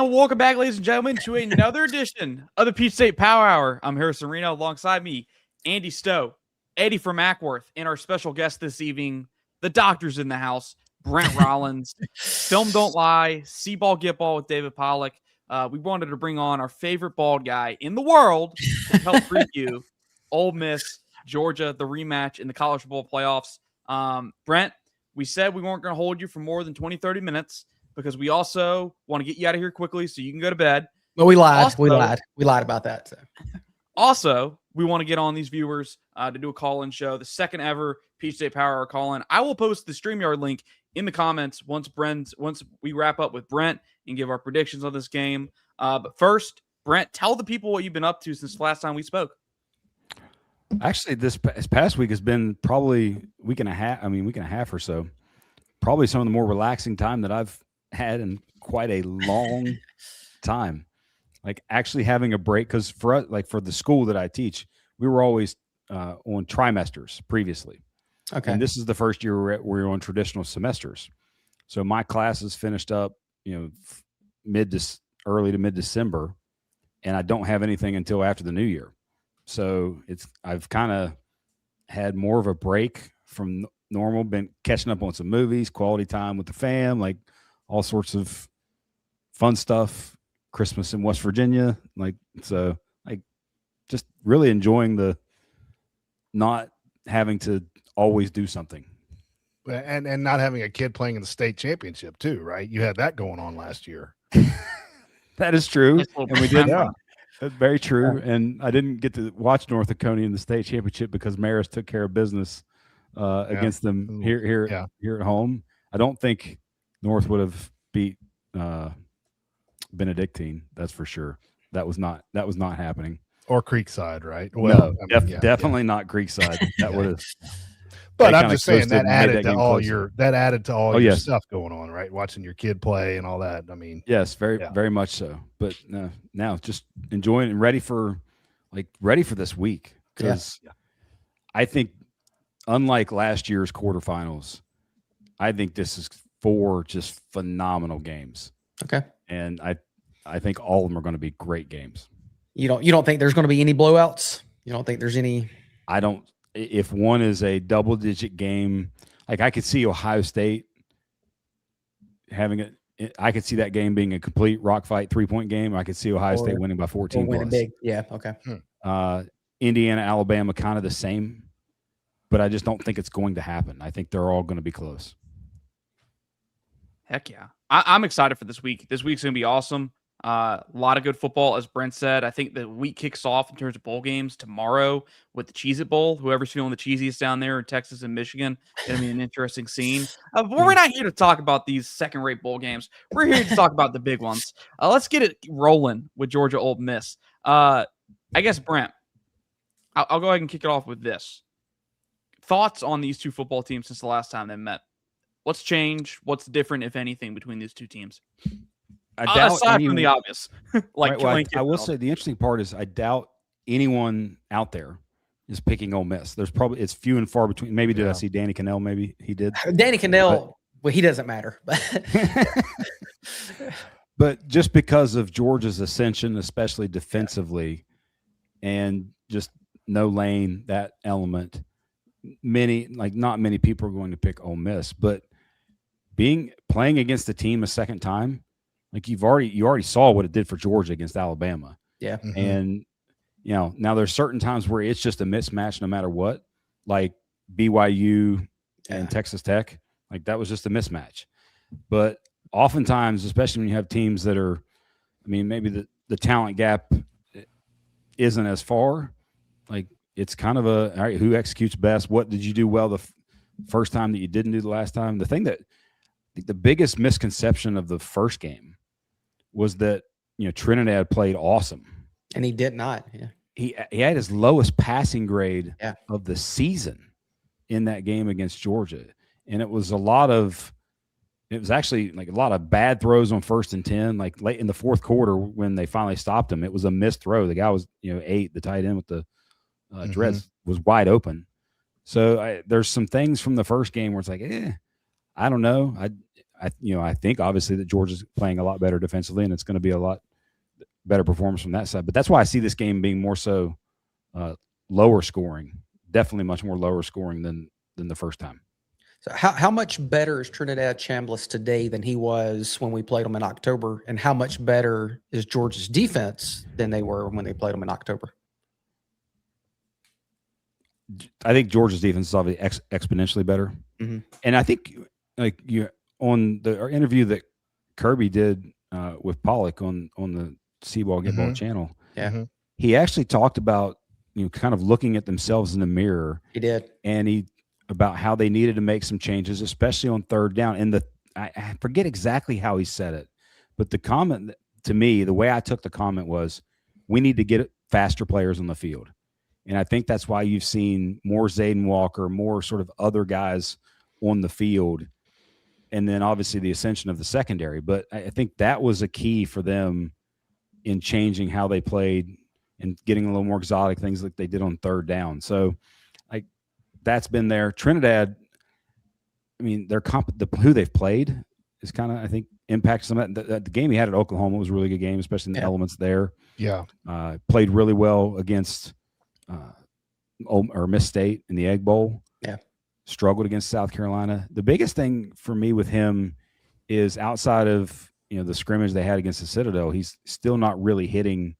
And welcome back, ladies and gentlemen, to another edition of the Peach State Power Hour. I'm Harrison Reno. Alongside me, Andy Stowe, Eddie from Mackworth, and our special guest this evening, the doctor's in the house, Brent Rollins. Film Don't Lie, See Ball, Get Ball with David Pollack. We wanted to bring on our favorite bald guy in the world to help preview Ole Miss, Georgia, the rematch in the college football playoffs. Brent, we said we weren't going to hold you for more than 20, 30 minutes. Because we also want to get you out of here quickly so you can go to bed. Well, we lied. We lied about that. So. Also, we want to get on these viewers to do a call-in show, the second ever Peach State Power Hour call-in. I will post the StreamYard link in the comments once we wrap up with Brent and give our predictions on this game. But first, Brent, tell the people what you've been up to since the last time we spoke. Actually, this past week has been probably week and a half or so. Probably some of the more relaxing time that I've had in quite a long time. Like actually having a break, because for us, like for the school that I teach, we were always on trimesters previously. Okay. And this is the first year we're on traditional semesters. So my classes finished up, early to mid-December, and I don't have anything until after the new year. So I've kind of had more of a break from normal, been catching up on some movies, quality time with the fam, like all sorts of fun stuff, Christmas in West Virginia. Just really enjoying the not having to always do something. And not having a kid playing in the state championship too, right? You had that going on last year. That is true. And we did. Yeah. That's very true. Yeah. And I didn't get to watch North Dakota in the state championship because Marist took care of business against them here at home. I don't think North would have beat Benedictine. That's for sure. That was not happening. Or Creekside, right? Well, no, definitely not Creekside. That would have. But I'm just saying that added to all your stuff going on, right? Watching your kid play and all that. I mean, yes, very much so. But now just enjoying and ready for this week, because I think unlike last year's quarterfinals, I think this is 4 just phenomenal games. Okay, and I think all of them are going to be great games. You don't think there's going to be any blowouts? You don't think there's any? I don't. If one is a double-digit game, like I could see Ohio State having I could see that game being a complete rock fight 3-point game. I could see Ohio State winning by 14 winning plus. Big. Yeah. Okay. Indiana, Alabama, kind of the same, but I just don't think it's going to happen. I think they're all going to be close. Heck yeah. I'm excited for this week. This week's going to be awesome. A lot of good football, as Brent said. I think the week kicks off in terms of bowl games tomorrow with the Cheez-It Bowl. Whoever's feeling the cheesiest down there in Texas and Michigan, going to be an interesting scene. But we're not here to talk about these second-rate bowl games. We're here to talk about the big ones. Let's get it rolling with Georgia-Ole Miss. I guess, Brent, I'll go ahead and kick it off with this. Thoughts on these two football teams since the last time they met? What's changed? What's different, if anything, between these two teams? Aside from the obvious. I will say the interesting part is I doubt anyone out there is picking Ole Miss. It's few and far between. Maybe did I see Danny Cannell? Maybe he did. Danny Cannell, well, he doesn't matter. But just because of Georgia's ascension, especially defensively, and just no lane, that element, not many people are going to pick Ole Miss. But playing against the team a second time, like you already saw what it did for Georgia against Alabama. Yeah. Mm-hmm. And, now there's certain times where it's just a mismatch no matter what, like BYU and Texas Tech. Like that was just a mismatch. But oftentimes, especially when you have teams that are, maybe the talent gap isn't as far, like it's kind of all right, who executes best? What did you do well the first time that you didn't do the last time? The thing that the biggest misconception of the first game was that Trinidad played awesome, and he did not. Yeah, he had his lowest passing grade of the season in that game against Georgia, and it was actually like a lot of bad throws on 1st and 10. Like late in the fourth quarter when they finally stopped him, it was a missed throw. The guy was 8, the tight end with the dreads was wide open. So there's some things from the first game where it's like, I don't know. I think obviously that Georgia's playing a lot better defensively, and it's going to be a lot better performance from that side. But that's why I see this game being more so lower scoring, definitely much more lower scoring than the first time. So how much better is Trinidad Chambliss today than he was when we played them in October? And how much better is Georgia's defense than they were when they played them in October? I think Georgia's defense is obviously exponentially better. Mm-hmm. And I think on our interview that Kirby did with Pollack on the C-Ball Get Ball channel, he actually talked about kind of looking at themselves in the mirror. He did. And about how they needed to make some changes, especially on third down. And I forget exactly how he said it, but the comment to me, the way I took the comment was, we need to get faster players on the field. And I think that's why you've seen more Zayden Walker, more sort of other guys on the field. And then obviously the ascension of the secondary. But I think that was a key for them in changing how they played and getting a little more exotic things like they did on third down. So that's been there. Trinidad, I mean, who they've played is kind of, I think, impacted some of that. The game he had at Oklahoma was a really good game, especially in the elements there. Yeah. Played really well against Miss State in the Egg Bowl. Yeah. Struggled against South Carolina. The biggest thing for me with him is outside of, the scrimmage they had against the Citadel, he's still not really hitting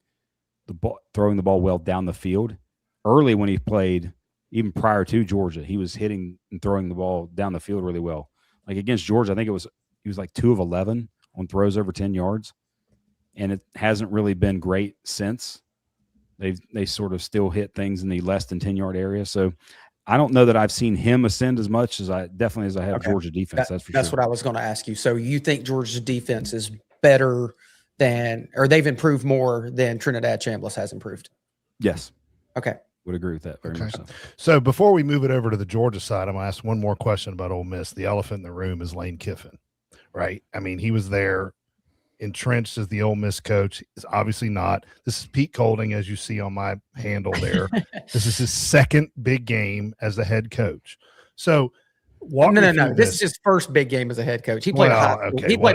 the ball, throwing the ball well down the field. Early when he played, even prior to Georgia, he was hitting and throwing the ball down the field really well. Like against Georgia, I think he was like 2 of 11 on throws over 10 yards, and it hasn't really been great since. They sort of still hit things in the less than 10-yard area. So I don't know that I've seen him ascend as much as I have Georgia defense. That's for sure. That's what I was going to ask you. So you think Georgia's defense is better or they've improved more than Trinidad Chambliss has improved? Yes. Okay. Would agree with that very much so. So before we move it over to the Georgia side, I'm going to ask one more question about Ole Miss. The elephant in the room is Lane Kiffin, right? I mean, he was there entrenched as the Ole Miss coach. Is obviously not. This is Pete Golding, as you see on my handle there. This is his second big game as the head coach. So No. This is his first big game as a head coach. He played a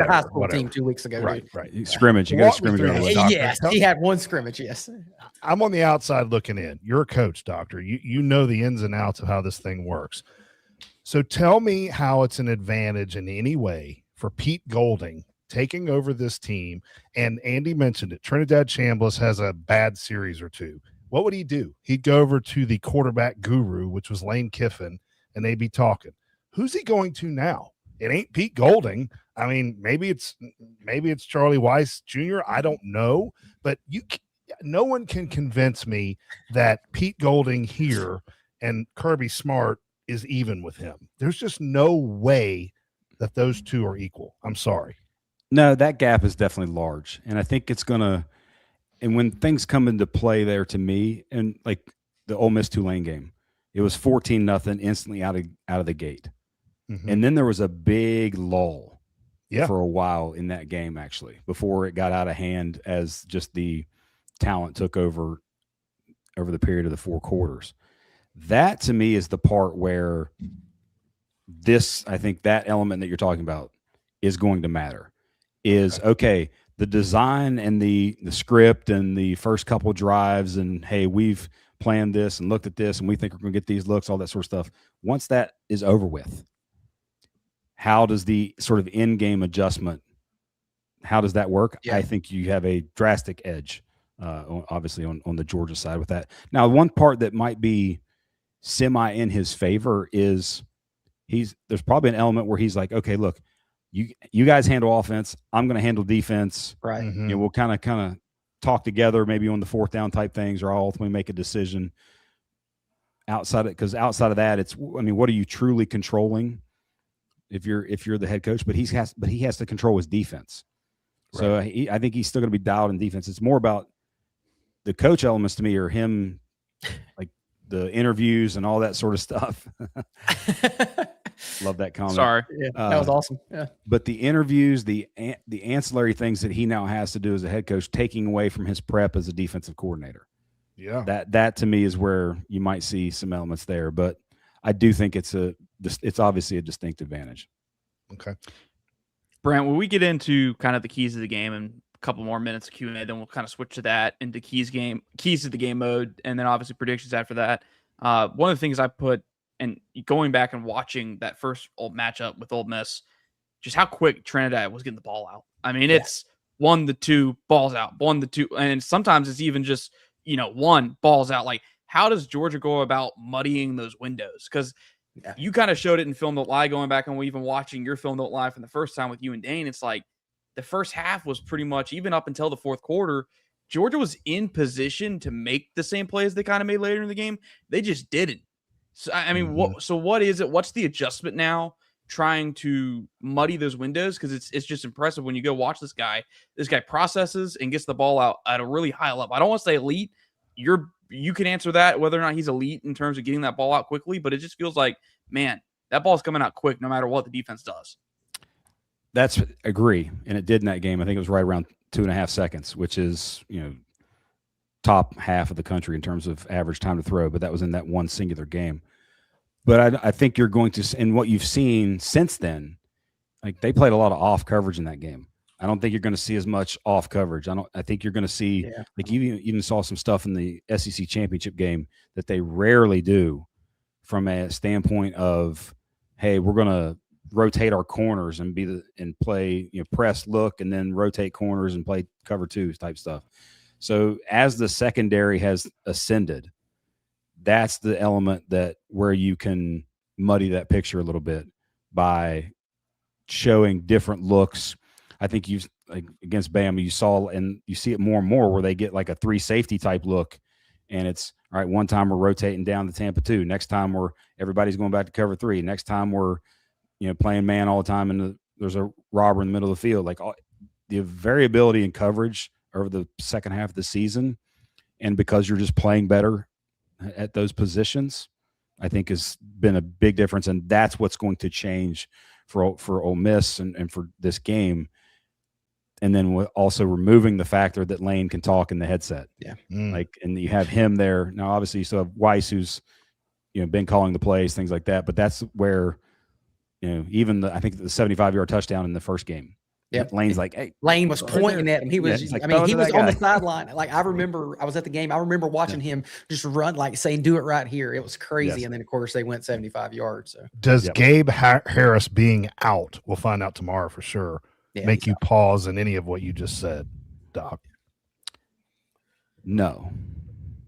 high school team 2 weeks ago. Right. Scrimmage. You got to scrimmage. Yes, he had one scrimmage. Yes. I'm on the outside looking in. You're a coach, Doctor. You know the ins and outs of how this thing works. So tell me how it's an advantage in any way for Pete Golding taking over this team. And Andy mentioned it. Trinidad Chambliss has a bad series or two. What would he do? He'd go over to the quarterback guru, which was Lane Kiffin, and they'd be talking. Who's he going to now? It ain't Pete Golding. I mean, maybe it's Charlie Weiss Jr. I don't know, but no one can convince me that Pete Golding here and Kirby Smart is even with him. There's just no way that those two are equal. I'm sorry. No, that gap is definitely large, and I think it's gonna. And when things come into play there, to me, and like the Ole Miss Tulane game, it was 14-0 instantly out of the gate. Mm-hmm. And then there was a big lull for a while in that game, actually, before it got out of hand as just the talent took over the period of the 4 quarters. That, to me, is the part where I think that element that you're talking about is going to matter. Okay, the design and the script and the first couple drives and, hey, we've planned this and looked at this and we think we're going to get these looks, all that sort of stuff. Once that is over with, how does the sort of in-game adjustment, how does that work? Yeah. I think you have a drastic edge, obviously, on the Georgia side with that. Now, one part that might be semi in his favor is there's probably an element where he's like, okay, look, you guys handle offense. I'm going to handle defense. Right. Mm-hmm. We'll kind of talk together maybe on the 4th down type things, or I'll ultimately make a decision outside of that, what are you truly controlling if you're the head coach? But he has to control his defense. Right. So I think he's still going to be dialed in defense. It's more about the coach elements to me, or him, like the interviews and all that sort of stuff. Love that comment. Sorry. Yeah, that was awesome. Yeah. But the interviews, the ancillary things that he now has to do as a head coach, taking away from his prep as a defensive coordinator. Yeah. That to me is where you might see some elements there. But I do think it's obviously a distinct advantage. Okay. Brent, when we get into kind of the keys of the game and a couple more minutes of Q&A, then we'll kind of switch to that into keys to the game mode, and then obviously predictions after that. One of the things I put, and going back and watching that first matchup with Ole Miss, just how quick Trinidad was getting the ball out. I mean, it's 1-2 balls out, 1-2, and sometimes it's even just 1 balls out. Like, how does Georgia go about muddying those windows? Because you kind of showed it in Film Don't Lie, going back and even watching your Film Don't Lie from the first time with you and Dane. It's like the first half was pretty much, even up until the fourth quarter, Georgia was in position to make the same plays they kind of made later in the game. They just didn't. So, I mean, what is it? What's the adjustment now trying to muddy those windows? Because it's just impressive when you go watch this guy. This guy processes and gets the ball out at a really high level. I don't want to say elite. You can answer that, whether or not he's elite in terms of getting that ball out quickly, but it just feels like, man, that ball's coming out quick no matter what the defense does. That's agree. And it did in that game. I think it was right around 2.5 seconds, which is, top half of the country in terms of average time to throw, but that was in that one singular game. But I think you're going to, and what you've seen since then, like they played a lot of off coverage in that game. I don't think you're going to see as much off coverage. I think you're going to see, like you even saw some stuff in the SEC championship game that they rarely do from a standpoint of, hey, we're going to rotate our corners and play, press, look, and then rotate corners and play cover twos type stuff. So as the secondary has ascended, that's the element where you can muddy that picture a little bit by showing different looks. I think against Bama, you saw, and you see it more and more where they get like a 3 safety type look, and it's all right. One time we're rotating down the Tampa 2. Next time everybody's going back to cover 3. Next time we're playing man all the time, and there's a robber in the middle of the field. Like the variability in coverage over the second half of the season, and because you're just playing better at those positions, I think has been a big difference, and that's what's going to change for Ole Miss and for this game. And then also removing the factor that Lane can talk in the headset. Yeah. And you have him there. Now, obviously, you still have Weiss, who's, been calling the plays, things like that. But that's where, even I think the 75-yard touchdown in the first game. Yeah. Lane's like, hey. Lane was pointing at him. He was, he was on the sideline. Like, I remember, I was at the game. I remember watching him just run, like saying, do it right here. It was crazy. Yes. And then, of course, they went 75 yards. So, does Gabe Harris being out, we'll find out tomorrow for sure, make you pause in any of what you just said, Doc? No.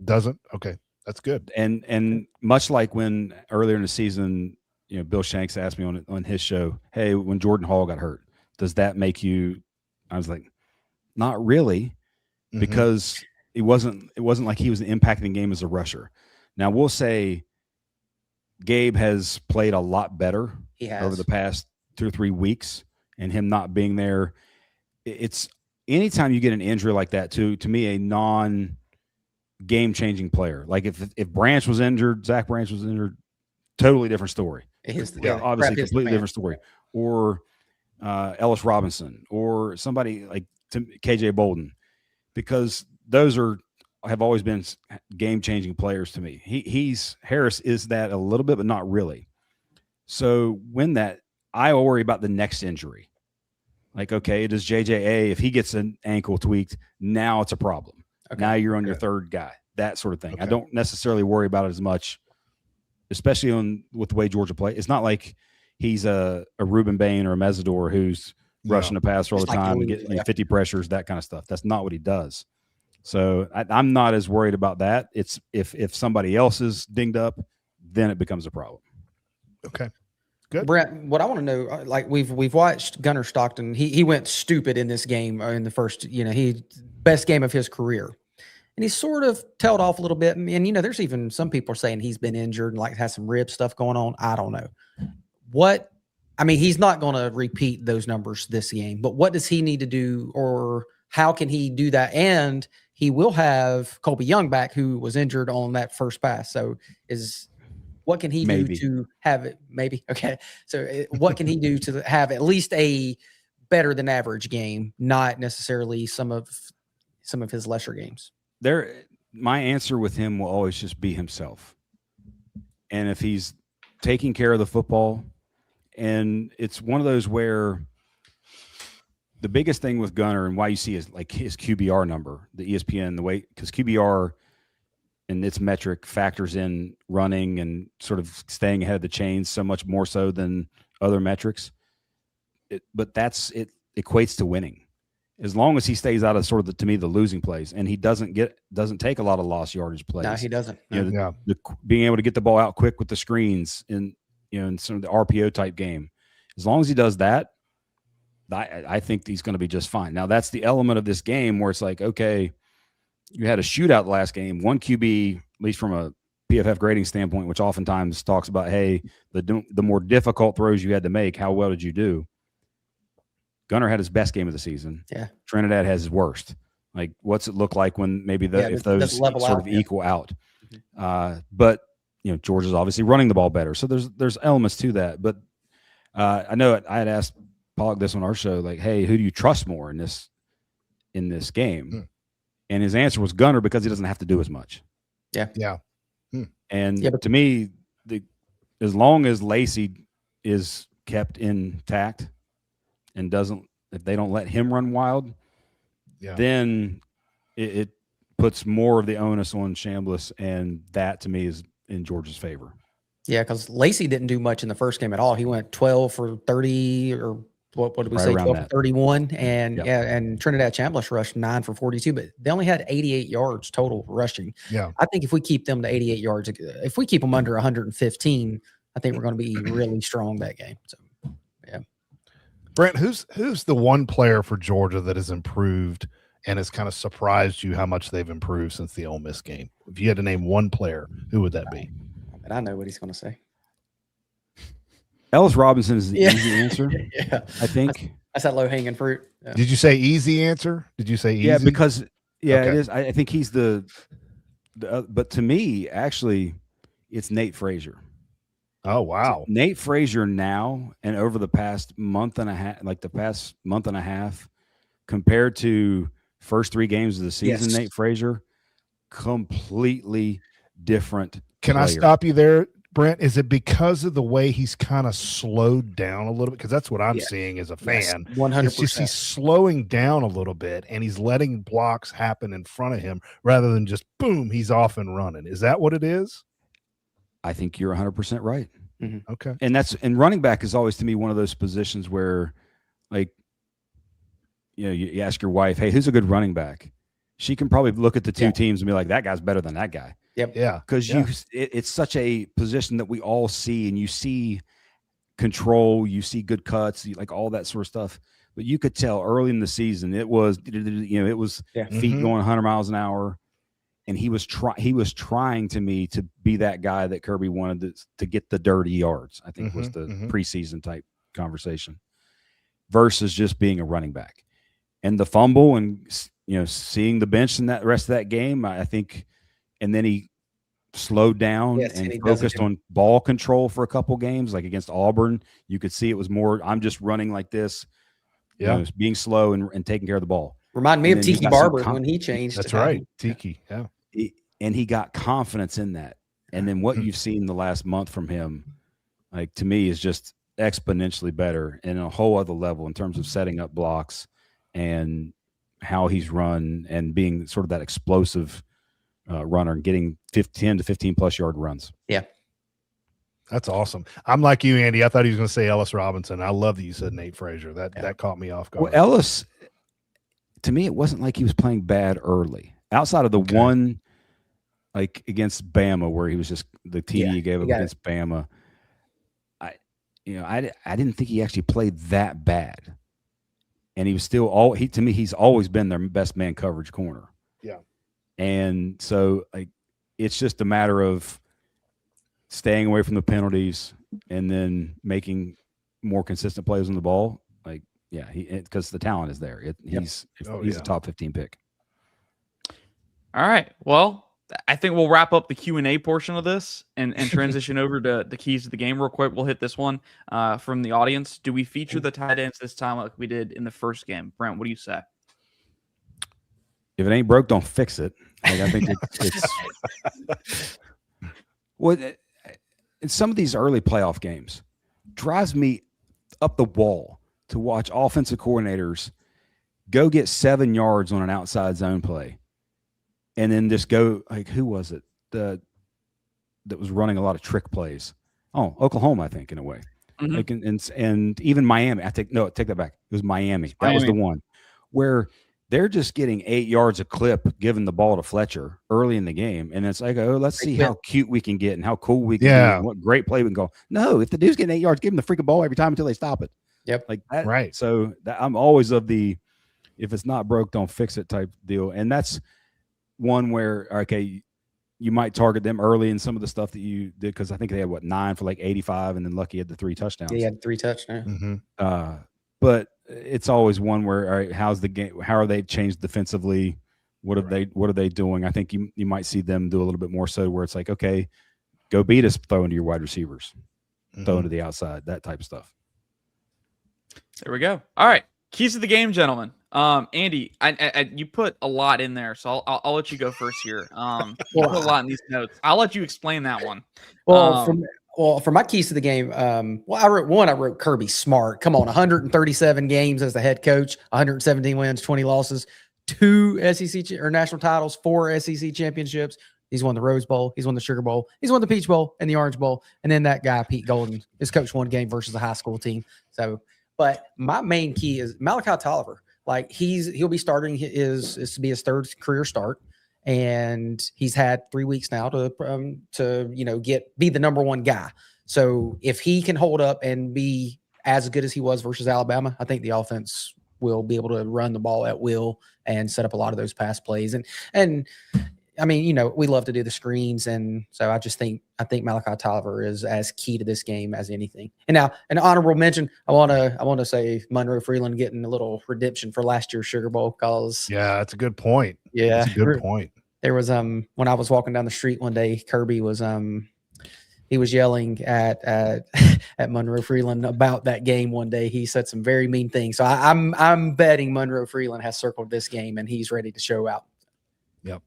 Doesn't? Okay. That's good. And much like when earlier in the season, Bill Shanks asked me on his show, hey, when Jordan Hall got hurt, does that make you? I was like, not really, because it wasn't like he was impacting the game as a rusher. Now we'll say Gabe has played a lot better over the past 2 or 3 weeks. And him not being there, it's anytime you get an injury like that, to me, a non-game-changing player. Like if Branch was injured, Zach Branch was injured, totally different story. Obviously, completely different story. Or Ellis Robinson, or somebody like KJ Bolden, because those have always been game-changing players to me. Harris is that a little bit, but not really. So I worry about the next injury. Like, okay, does JJA, if he gets an ankle tweaked, now it's a problem. Okay. Now you're on your third guy, that sort of thing. Okay. I don't necessarily worry about it as much, especially with the way Georgia play. It's not like he's a Ruben Bain or a Mesidor who's rushing the passer all the time and getting 50 pressures, that kind of stuff. That's not what he does. So I'm not as worried about that. It's if somebody else is dinged up, then it becomes a problem. Okay. Good. Brent, what I want to know, like we've watched Gunnar Stockton. He went stupid in this game in the first, he best game of his career, and he sort of tailed off a little bit. And there's even some people saying he's been injured and like has some rib stuff going on. I don't know he's not going to repeat those numbers this game, but what does he need to do, or how can he do that? And he will have Colby Young back, who was injured on that first pass. So what can he do to have it? Maybe. Okay. So what can he do to have at least a better than average game, not necessarily some of his lesser games? My answer with him will always just be himself. And if he's taking care of the football, and it's one of those where the biggest thing with Gunner and why you see is like his QBR number, the ESPN, the way, because QBR and its metric factors in running and sort of staying ahead of the chains so much more so than other metrics. But it equates to winning. As long as he stays out of sort of to me, the losing plays, and he doesn't take a lot of lost yardage plays. No, he doesn't. No. You know, being able to get the ball out quick with the screens in some of the RPO type game. As long as he does that, I think he's going to be just fine. Now, that's the element of this game where it's like, okay, you had a shootout last game. One QB, at least from a PFF grading standpoint, which oftentimes talks about, hey, the more difficult throws you had to make, how well did you do? Gunner had his best game of the season. Yeah. Trinidad has his worst. Like, what's it look like when maybe if those sort of equal out? But Georgia's obviously running the ball better, so there's elements to that. But I know I had asked Pollack this on our show, like, hey, who do you trust more in this game? And his answer was Gunner because he doesn't have to do as much. Yeah. And to me, as long as Lacey is kept intact and if they don't let him run wild, then it puts more of the onus on Chambliss, and that to me is in Georgia's favor. Yeah, because Lacey didn't do much in the first game at all. He went 12 for 30, or what did we say, 12 for 31, and and Trinidad Chambliss rushed 9 for 42, but they only had 88 yards total rushing. Yeah, I think if we keep them to 88 yards, if we keep them under 115, I think we're going to be really strong that game. So, yeah. Brent, who's the one player for Georgia that has improved and has kind of surprised you how much they've improved since the Ole Miss game? If you had to name one player, who would that be? And I know what he's going to say. Ellis Robinson is the easy answer. Yeah, I think that's that low hanging fruit. Yeah. Did you say easy answer? Did you say easy? Yeah, because it is. I think he's but to me, actually, it's Nate Frazier. Oh wow, so Nate Frazier now and over the past month and a half, compared to first 3 games of the season, Nate Frazier, completely different. Can I stop you there, Brent? Is it because of the way he's kind of slowed down a little bit? Because that's what I'm seeing as a fan. 100%. It's just he's slowing down a little bit, and he's letting blocks happen in front of him rather than just boom, he's off and running. Is that what it is? I think you're 100% right. Mm-hmm. Okay. And running back is always to me one of those positions where, like, you ask your wife, hey, who's a good running back? She can probably look at the two teams and be like, that guy's better than that guy. Yep. Yeah. Because it's such a position that we all see, and you see control, you see good cuts, like all that sort of stuff. But you could tell early in the season it was feet going 100 miles an hour, and he was trying to me to be that guy that Kirby wanted to get the dirty yards. I think was the preseason type conversation versus just being a running back. And the fumble and seeing the bench in that rest of that game, I think, and then he slowed down and focused on ball control for a couple games, like against Auburn. You could see it was more, I'm just running like this, being slow and taking care of the ball. Remind me of Tiki Barber when he changed. That's right, Tiki. Yeah, and he got confidence in that. And then what you've seen the last month from him, like, to me, is just exponentially better and a whole other level in terms of setting up blocks and how he's run and being sort of that explosive runner and getting 10 to 15 plus yard runs. Yeah. That's awesome. I'm like you, Andy. I thought he was going to say Ellis Robinson. I love that you said Nate Frazier. That caught me off guard. Well, Ellis, to me, it wasn't like he was playing bad early. Outside of the one, like against Bama, where he was just the TD he gave up against Bama. I didn't think he actually played that bad. And he was still to me, he's always been their best man coverage corner. Yeah. And so, like, it's just a matter of staying away from the penalties and then making more consistent plays on the ball. Like, because the talent is there. He's a top 15 pick. All right. Well, I think we'll wrap up the Q&A portion of this and transition over to the keys to the game real quick. We'll hit this one from the audience. Do we feature the tight ends this time like we did in the first game? Brent, what do you say? If it ain't broke, don't fix it. Like, I think it's in some of these early playoff games, drives me up the wall to watch offensive coordinators go get 7 yards on an outside zone play, and then just go like, who was it that was running a lot of trick plays? Oh, Oklahoma, I think, in a way. Mhm. Like and even Miami. Take that back. It was Miami. That was the Miami. one where they're just getting 8 yards a clip, giving the ball to Fletcher early in the game, and it's like, oh, let's see how cute we can get and how cool we can be, and what great play we can go. No, if the dude's getting 8 yards, give him the freaking ball every time until they stop it. Yep, like that. Right. So I'm always of the if it's not broke, don't fix it type deal, and that's one where okay, you might target them early in some of the stuff that you did because I think they had 9 for like 85, and then Lucky had the 3 touchdowns. Yeah, he had 3 touchdowns. Mm-hmm. But it's always one where all right, how's the game? How are they changed defensively? What are they doing? I think you might see them do a little bit more so where it's like, okay, go beat us, throw into your wide receivers, throw into the outside, that type of stuff. There we go. All right, keys to the game, gentlemen. Andy, I you put a lot in there, so I'll let you go first here. You put a lot in these notes. I'll let you explain that one. For my keys to the game, I wrote Kirby Smart. Come on, 137 games as the head coach, 117 wins, 20 losses, 2 SEC or national titles, 4 SEC championships. He's won the Rose Bowl, he's won the Sugar Bowl, he's won the Peach Bowl and the Orange Bowl, and then that guy Pete Golden has coached 1 game versus a high school team. So, but my main key is Malachi Tolliver. Like he'll be starting is to be his 3rd career start. And he's had 3 weeks now to be the number 1 guy. So if he can hold up and be as good as he was versus Alabama, I think the offense will be able to run the ball at will and set up a lot of those pass plays. And I mean, we love to do the screens, and so I think Malachi Tolliver is as key to this game as anything. And now, an honorable mention, I want to say Monroe Freeland getting a little redemption for last year's Sugar Bowl because that's a good point. Yeah, that's a good point. There was when I was walking down the street one day, Kirby was he was yelling at Monroe Freeland about that game one day. He said some very mean things. So I'm betting Monroe Freeland has circled this game and he's ready to show out. Yep.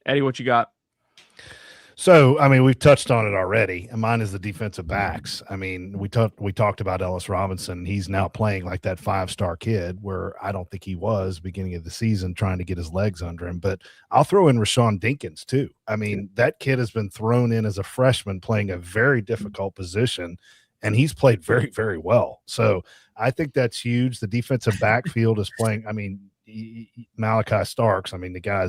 Eddie, what you got? So, I mean, we've touched on it already, and mine is the defensive backs. I mean, we talked about Ellis Robinson. He's now playing like that 5-star kid where I don't think he was beginning of the season trying to get his legs under him. But I'll throw in Rashawn Dinkins too. I mean, that kid has been thrown in as a freshman playing a very difficult position, and he's played very, very well. So I think that's huge. The defensive backfield is playing – I mean, Malachi Starks, I mean, the guy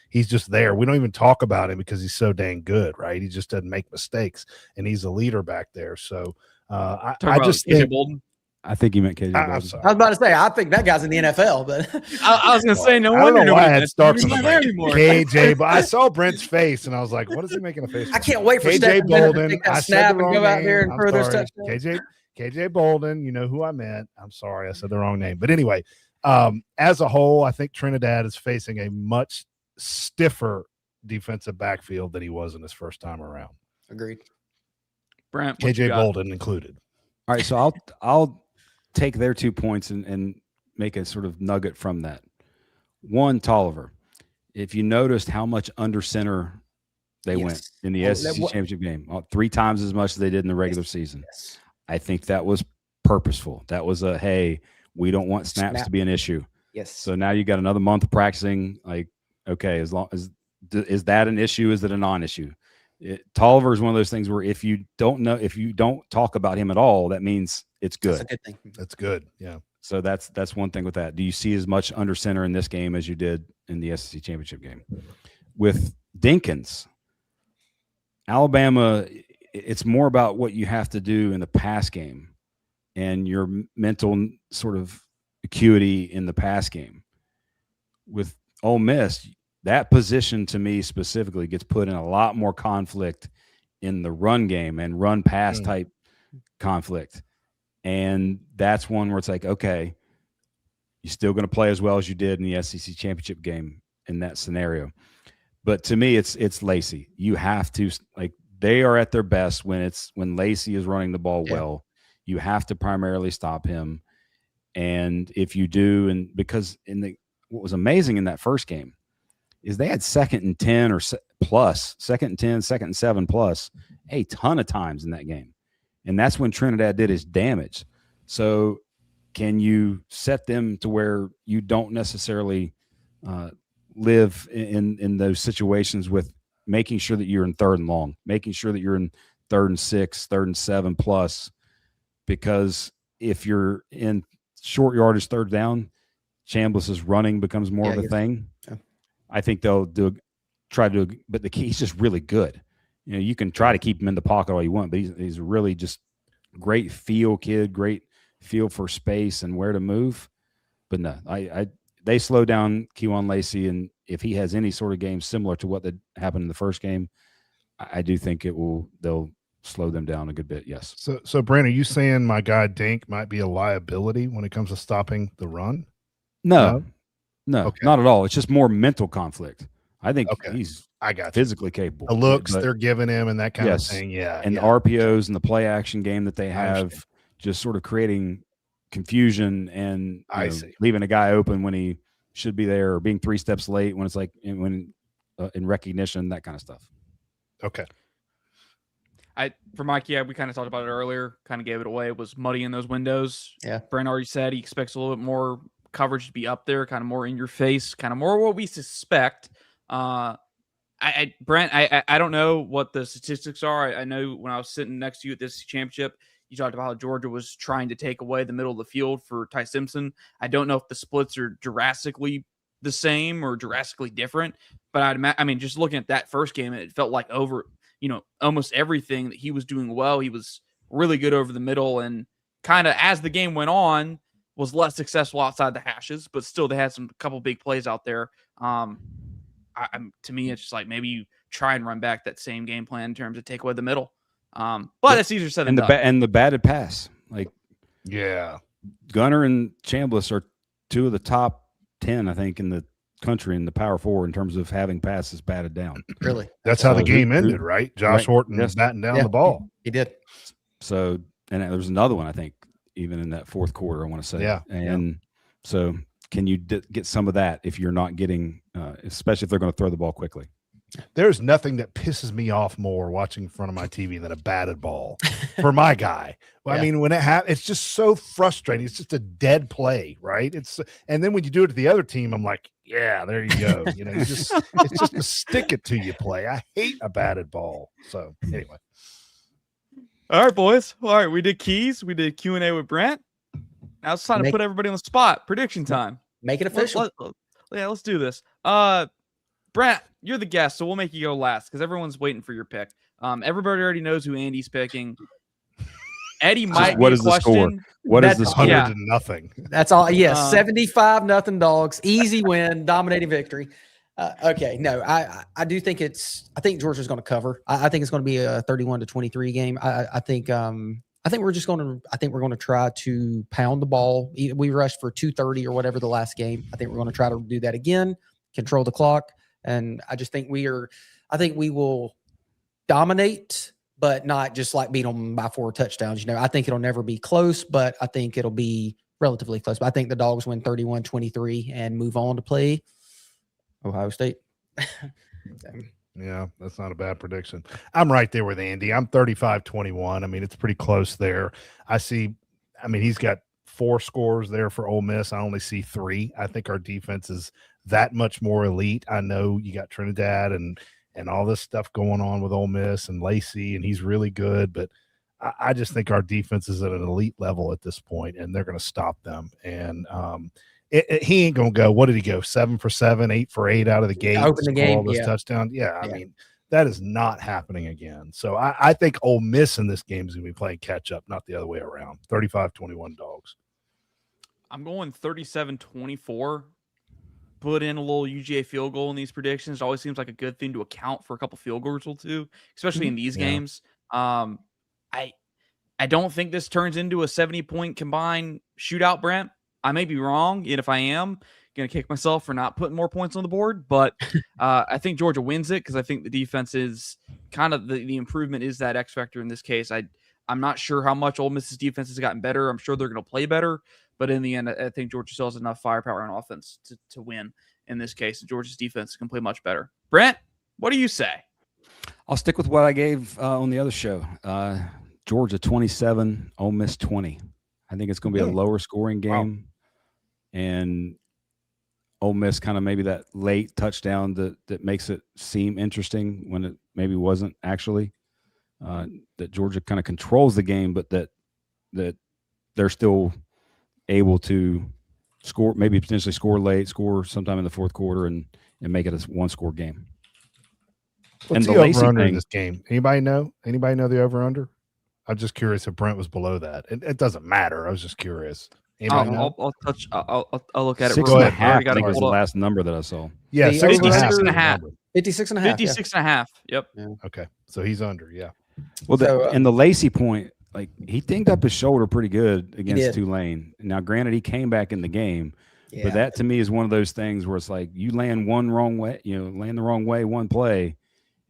he's just there. We don't even talk about him because he's so dang good, right? He just doesn't make mistakes, and he's a leader back there. So I just think Bolden. I think you meant KJ Bolden. I was about to say, I think that guy's in the NFL, but I was going to say, no I don't wonder know why I nobody had Starks on the there brain. anymore. KJ, but I saw Brent's face, and I was like, what is he making a face for? I can't wait for KJ Bolden. To take that I snap said the and wrong go out name. there and I'm throw those sorry. touchdowns. KJ Bolden, you know who I meant. I'm sorry, I said the wrong name. But anyway, as a whole, I think Trinidad is facing a much stiffer defensive backfield than he was in his first time around. Agreed. Brent, KJ Bolden included. All right, so I'll take their 2 points and make a sort of nugget from that. One, Tolliver. If you noticed how much under center they went in the SEC championship game, 3 times as much as they did in the regular season. Yes. I think that was purposeful. That was hey, we don't want snaps to be an issue. Yes. So now you got another month of practicing. Like, okay, as long as is that an issue? Is it a non-issue? Tolliver is one of those things where if you don't talk about him at all, that means it's good. That's a good thing. That's good. Yeah. So that's one thing with that. Do you see as much under center in this game as you did in the SEC championship game? With Dinkins, Alabama, it's more about what you have to do in the pass game and your mental sort of acuity in the pass game. With Ole Miss, that position to me specifically gets put in a lot more conflict in the run game and run pass type conflict. And that's one where it's like, okay, you're still going to play as well as you did in the SEC championship game in that scenario. But to me, it's Lacey. You have to, like, they are at their best when Lacey is running the ball well. You have to primarily stop him. And if you do, and because what was amazing in that first game is they had 2nd and 10 or plus, 2nd and 10, 2nd and 7 plus a ton of times in that game. And that's when Trinidad did his damage. So can you set them to where you don't necessarily live in those situations with making sure that you're in 3rd and long, making sure that you're in 3rd and 6, 3rd and 7 plus, because if you're in short yardage 3rd down, Chambliss's running becomes more of a thing. Yeah. I think they'll try to do, but the key, he's just really good. You can try to keep him in the pocket all you want, but he's really just great feel kid, great feel for space and where to move. But no, they slow down Kewan Lacey, and if he has any sort of game similar to what happened in the first game, I do think they'll slow them down a good bit. Yes. So Brent, are you saying my guy Dink might be a liability when it comes to stopping the run? No, okay. Not at all. It's just more mental conflict. I think he's physically capable. The looks they're giving him and that kind of thing. Yeah. And the RPOs and the play action game that they have just sort of creating confusion and leaving a guy open when he should be there, or being 3 steps late when it's like in recognition, that kind of stuff. Okay. For Mike, we kind of talked about it earlier, kind of gave it away. It was muddy in those windows. Yeah. Brent already said he expects a little bit more coverage to be up there, kind of more in your face, kind of more what we suspect. Brent, I don't know what the statistics are. I know when I was sitting next to you at this championship, you talked about how Georgia was trying to take away the middle of the field for Ty Simpson. I don't know if the splits are drastically the same or drastically different, but I mean, just looking at that first game, it felt like over, almost everything that he was doing well. He was really good over the middle, and kind of as the game went on, was less successful outside the hashes, but still they had some couple big plays out there. To me, it's just like maybe you try and run back that same game plan in terms of take away the middle. But that's easier said than done. And the batted pass, Gunner and Chambliss are 2 of the top 10, I think, in the country in the Power 4 in terms of having passes batted down. Really, that's how the game ended, right? Josh Horton batting down the ball. He did. So, and there was another one, I think, even in that 4th quarter, I want to say. Yeah. And so can you get some of that if you're not getting, especially if they're going to throw the ball quickly? There's nothing that pisses me off more watching in front of my TV than a batted ball for my guy. I mean, when it's just so frustrating. It's just a dead play, right? And then when you do it to the other team, I'm like, yeah, there you go. It's just a stick it to you play. I hate a batted ball. So anyway. All right, boys. All right, we did keys. We did Q&A with Brent. Now it's time to put everybody on the spot. Prediction time. Make it official. Let's do this. Brent, you're the guest, so we'll make you go last because everyone's waiting for your pick. Everybody already knows who Andy's picking. Eddie might what be is a the question. score? What is the 100 to nothing? That's all. Yes, 75-0 dogs. Easy win, dominating victory. Okay, no, I do think I think Georgia's going to cover. I think it's going to be a 31-23 game. I think we're going to try to pound the ball. We rushed for 230 or whatever the last game. I think we're going to try to do that again, control the clock, and I just think I think we will dominate, but not just like beat them by 4 touchdowns. I think it'll never be close, but I think it'll be relatively close. But I think the Dogs win 31-23 and move on to play Ohio State. Yeah, that's not a bad prediction. I'm right there with Andy. I'm 35-21. I mean, it's pretty close there. He's got 4 scores there for Ole Miss. I only see 3. I think our defense is that much more elite. I know you got Trinidad and all this stuff going on with Ole Miss and Lacey, and he's really good, but I just think our defense is at an elite level at this point, and they're going to stop them. And he ain't going to go. What did he go? 7 for 7, 8 for 8 out of the gate. Open the game. All those touchdowns. Yeah, I mean, that is not happening again. So I think Ole Miss in this game is going to be playing catch up, not the other way around. 35-21 Dogs. I'm going 37-24. Put in a little UGA field goal in these predictions. It always seems like a good thing to account for a couple field goals or two, especially in these games. I don't think this turns into a 70-point combined shootout, Brent. I may be wrong, and if I am, going to kick myself for not putting more points on the board. But I think Georgia wins it because I think the defense is kind of the improvement is that X factor in this case. I'm not sure how much Ole Miss's defense has gotten better. I'm sure they're going to play better. But in the end, I think Georgia still has enough firepower on offense to win in this case. Georgia's defense can play much better. Brent, what do you say? I'll stick with what I gave on the other show. Georgia 27, Ole Miss 20. I think it's going to be a lower scoring game, and Ole Miss kind of maybe that late touchdown that makes it seem interesting when it maybe wasn't actually. That Georgia kind of controls the game, but that they're still able to score, maybe potentially score late, score sometime in the fourth quarter, and make it a one-score game. What's the over-under in this game? Anybody know? Anybody know the over-under? I'm just curious if Brent was below that. It doesn't matter. I was just curious. I'll look at it. 6.5, I think was the last number that I saw. Yeah, 56.5. 56.5. 56.5. Yep. Yeah. Okay, so he's under. Yeah. Well, and the Lacey point, like he dinged up his shoulder pretty good against Tulane. Now, granted, he came back in the game, but that to me is one of those things where it's like you land one wrong way, land the wrong way one play,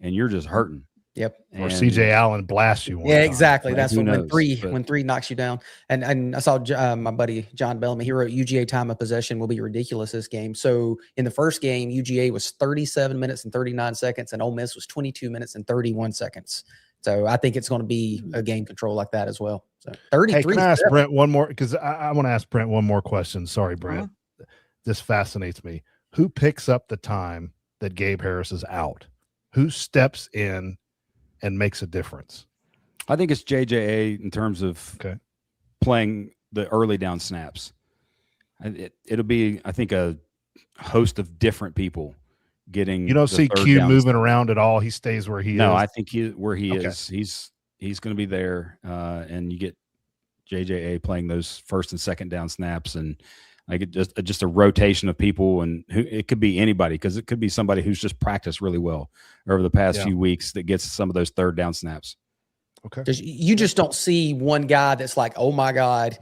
and you're just hurting. Yep. Or CJ Allen blasts you. Yeah, exactly. Like, that's when three knocks you down. And I saw my buddy John Bellamy. He wrote UGA time of possession will be ridiculous this game. So in the first game, UGA was 37 minutes and 39 seconds, and Ole Miss was 22 minutes and 31 seconds. So I think it's going to be a game control like that as well. So 33. Hey, can I ask Brent one more? Because I want to ask Brent one more question. Sorry, Brent. This fascinates me. Who picks up the time that Gabe Harris is out? Who steps in and makes a difference? I think it's JJA in terms of playing the early down snaps. It'll be, I think, a host of different people getting. You don't see Q moving around at all. He stays where he is. No, I think where he is. He's going to be there, and you get JJA playing those first and second down snaps, and like just a rotation of people, and it could be anybody, because it could be somebody who's just practiced really well over the past few weeks that gets some of those third down snaps. Okay, you just don't see one guy that's like, oh my God,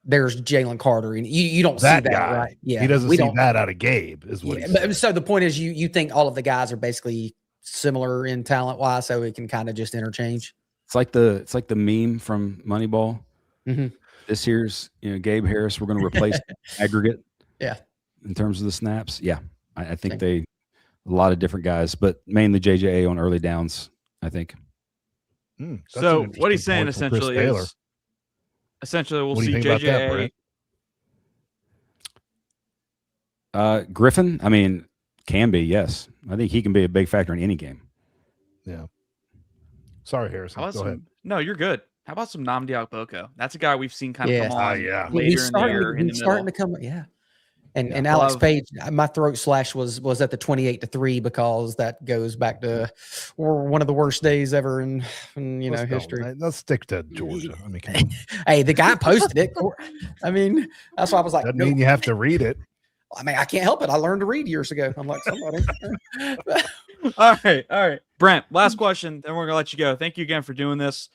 there's Jalen Carter, and you don't see that guy, right? Yeah, he doesn't see that out of Gabe, is what. But so the point is, you think all of the guys are basically similar in talent wise, so it can kind of just interchange. It's like the meme from Moneyball. Mm-hmm. This year's, Gabe Harris, we're going to replace aggregate. Yeah. In terms of the snaps. Yeah. I think a lot of different guys, but mainly JJA on early downs, I think. So what he's saying essentially we'll see JJA. Griffin, I mean, can be, yes. I think he can be a big factor in any game. Yeah. Sorry, Harrison. Go ahead. No, you're good. How about some Nnamdi Ogboko? That's a guy we've seen kind of come on later he's starting to come. Yeah. And Alex Page, my throat slash was at the 28-3, because that goes back to one of the worst days ever in history. Let's stick to Georgia. I mean, hey, the guy posted it. I mean, that's why I was like, doesn't mean you have to read it. I mean, I can't help it. I learned to read years ago. I'm like somebody. All right. Brent, last question, then we're gonna let you go. Thank you again for doing this.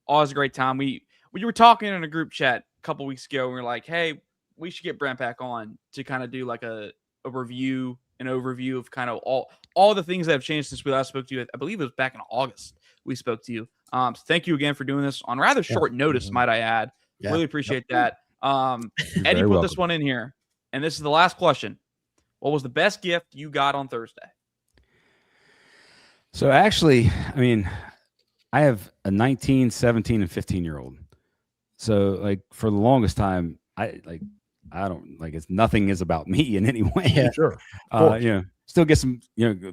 Always a great time. We were talking in a group chat a couple weeks ago, and we were like, hey, we should get Brent back on to kind of do like a review, an overview of kind of all the things that have changed since we last spoke to you. I believe it was back in August we spoke to you. So thank you again for doing this on rather short notice, might I add. Yeah. Really appreciate that. Eddie put this one in here, and this is the last question. What was the best gift you got on Thursday? So actually, I mean, I have a 19, 17, and 15-year-old. So like for the longest time, nothing is about me in any way. Yeah, sure. Still get some,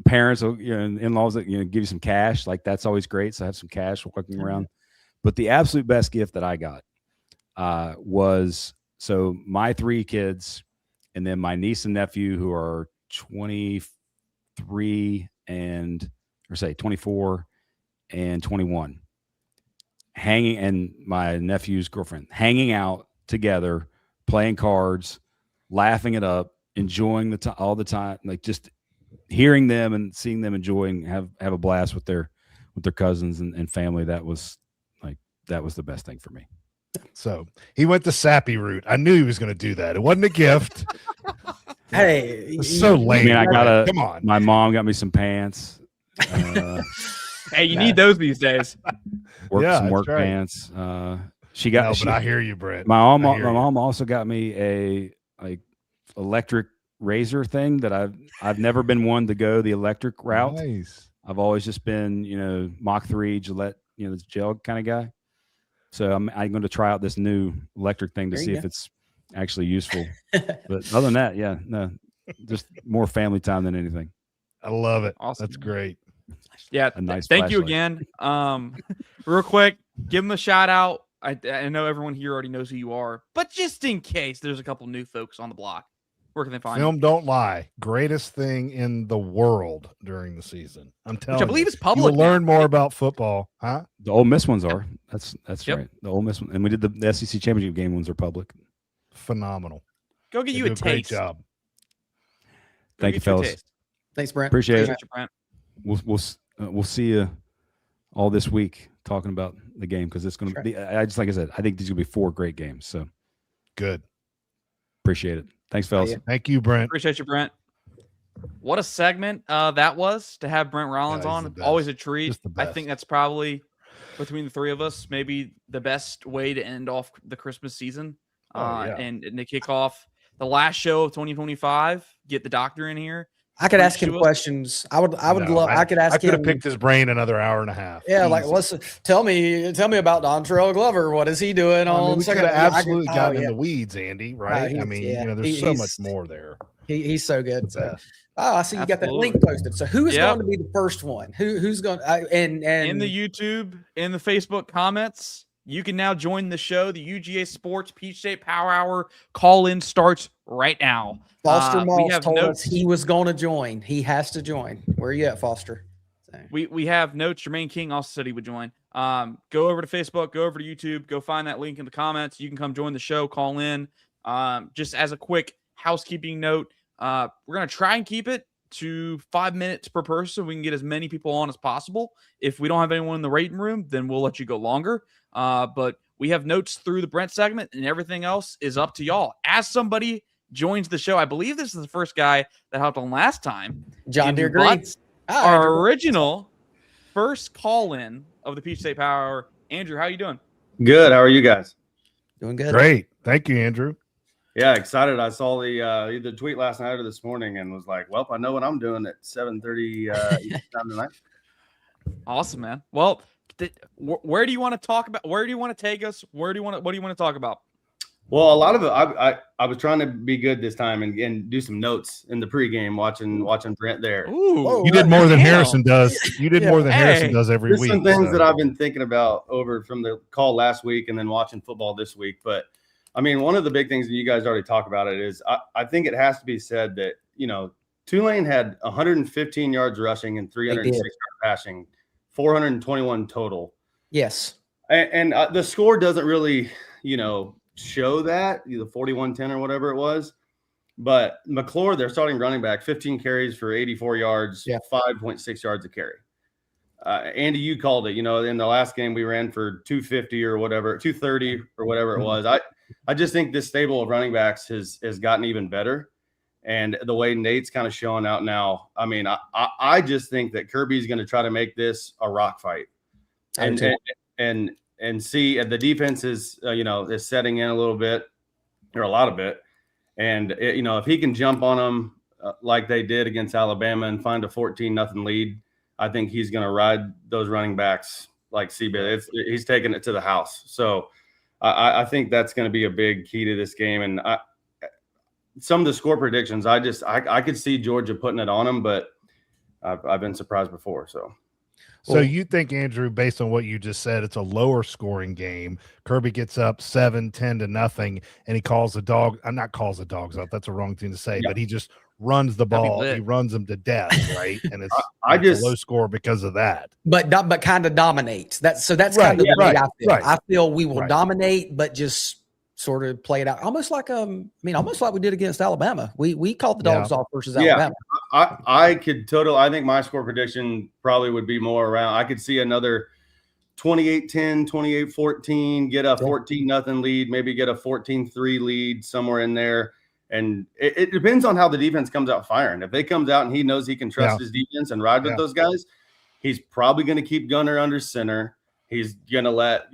parents or in-laws that give you some cash. Like that's always great. So I have some cash walking around. But the absolute best gift that I got was my 3 kids, and then my niece and nephew who are 24 and 21, and my nephew's girlfriend hanging out together, playing cards, laughing it up, enjoying all the time, like just hearing them and seeing them have a blast with their cousins and family. That was the best thing for me. So he went the sappy route. I knew he was going to do that. It wasn't a gift. Hey, it's so lame. I mean, come on. My mom got me some pants. Hey, you need those these days. Some work pants. She got. But I hear you, Brent. My mom also got me a electric razor thing that I've never been one to go the electric route. Nice. I've always just been Mach 3 Gillette, the gel kind of guy. So I'm going to try out this new electric thing to see if it's actually useful. But other than that, yeah, no, just more family time than anything. I love it. Awesome. That's great. Yeah. A nice thank you flashlight. again. Real quick, give them a shout out. I know everyone here already knows who you are, but just in case there's a couple new folks on the block, where can they find Film you? Don't Lie, greatest thing in the world during the season. I'm telling you. Which I believe is You public. will learn now, more right? about football, huh? The Ole Miss ones are. That's Yep. right. The Ole Miss one, and we did the SEC championship game ones are public. Phenomenal. Go get They you do a a great taste. job. Go Thank you, get you a fellas. taste. Thanks, Brent. Appreciate it. You, Brent. We'll see you all this week talking about the game because it's going to be. I just like I said, I think these are going to be 4 great games. So Good. appreciate it. Thanks, fellas. Yeah. Thank you, Brent. Appreciate you, Brent. What a segment that was to have Brent Rollins Yeah, he's on. the best. Always a treat. Just the I best. think that's probably between the three of us, maybe the best way to end off the Christmas season. Yeah. And to kick off the last show of 2025. Get the doctor in here. I could ask Preach him to us. questions. I would No, love. I could ask I could him. have picked his brain another hour and a half. Yeah, like Easy. let's tell me about Dontrell Glover. What is he doing I mean, on we could second? have absolutely oh, gotten yeah. in the weeds, Andy, right? he's- I mean, yeah, there's so he's- much more there. He's so good. The So. best. Oh, I see you got that link Absolutely. posted. So who is Yep. going to be the first one? Who's going and In the YouTube, in the Facebook comments, you can now join the show. The UGA Sports Peach State Power Hour call-in starts right now. Foster we Moss have told notes. us he was going to join. He has to join. Where are you at, Foster? So, We have notes. Jermaine King also said he would join. Go over to Facebook, go over to YouTube, go find that link in the comments. You can come join the show, call in. Just as a quick housekeeping note, we're going to try and keep it to 5 minutes per person. We can get as many people on as possible. If we don't have anyone in the rating room, then we'll let you go longer. But we have notes through the Brent segment, and everything else is up to y'all. As somebody joins the show, I believe this is the first guy that hopped on last time. John Deere Andrew Green. Butts, Hi, our Andrew. original first call-in of the Peach State Power Hour. Andrew, how you doing? Good. How are you guys? Doing good. Great. Thank you, Andrew. Yeah, excited. I saw the either tweet last night or this morning and was like, well, I know what I'm doing at 7:30 Eastern time tonight. Awesome, man. Well, where do you want to talk about? Where do you want to take us? What do you want to talk about? Well, a lot of it, I was trying to be good this time and do some notes in the pregame, watching Brent there. Ooh, Whoa. You did more than damn. Harrison does. You did Yeah. more than Harrison Hey. does every There's week. some things so. that I've been thinking about over from the call last week and then watching football this week. But I mean, one of the big things that you guys already talked about it is I think it has to be said that, Tulane had 115 yards rushing and 306 yards passing, 421 total. Yes. And the score doesn't really, show that, the 41-10 or whatever it was. But McClure, their starting running back, 15 carries for 84 yards, 5.6 yards a carry. Andy, you called it. In the last game we ran for 250 or whatever, 230 or whatever it was. I just think this stable of running backs has gotten even better. And the way Nate's kind of showing out now, I mean, I just think that Kirby's going to try to make this a rock fight. And see the defense is is setting in a little bit or a lot of it. And if he can jump on them like they did against Alabama and find a 14-0 lead, I think he's going to ride those running backs like Seabit. He's taking it to the house. So I think that's going to be a big key to this game. And some of the score predictions, I could see Georgia putting it on them, but I've been surprised before. So you think, Andrew, based on what you just said, it's a lower scoring game. Kirby gets up 7-10-0, and he calls the dog. Not calls the dogs out. That's a wrong thing to say, but he just runs the ball. He runs them to death, right? And it's a low score because of that. But kind of dominates. That's kind of the way I feel. I feel we will dominate, but just sort of play it out, almost like we did against Alabama. We called the dogs off versus Alabama. I think my score prediction probably would be more around. I could see another 28-10, 28-14, get a 14-0 lead, maybe get a 14-3 lead somewhere in there. And it depends on how the defense comes out firing. If they comes out and he knows he can trust his defense and ride with those guys, he's probably going to keep Gunner under center. He's going to let,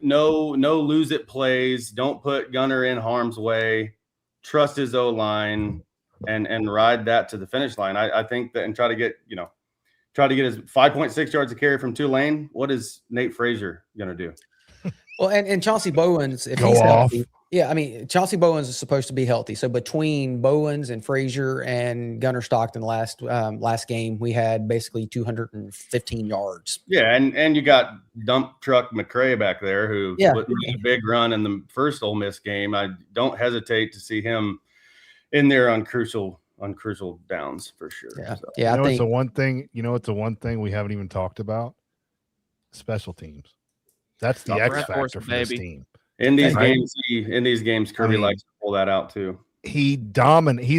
no lose it plays. Don't put Gunner in harm's way. Trust his O-line and ride that to the finish line. I think that, and try to get his 5.6 yards a carry from Tulane. What is Nate Frazier going to do? Well, and Chauncey Bowens, if Go he's off. healthy, yeah, I mean, Chauncey Bowens is supposed to be healthy. So between Bowens and Frazier and Gunnar Stockton last game, we had basically 215 yards. Yeah, and you got dump truck McCray back there who Yeah. made a big run in the first Ole Miss game. I don't hesitate to see him in there on crucial downs for sure. Yeah, So. yeah. It's the one thing. It's the one thing we haven't even talked about. Special teams. That's the X factor for this team. In these games, Kirby likes to pull that out too. He's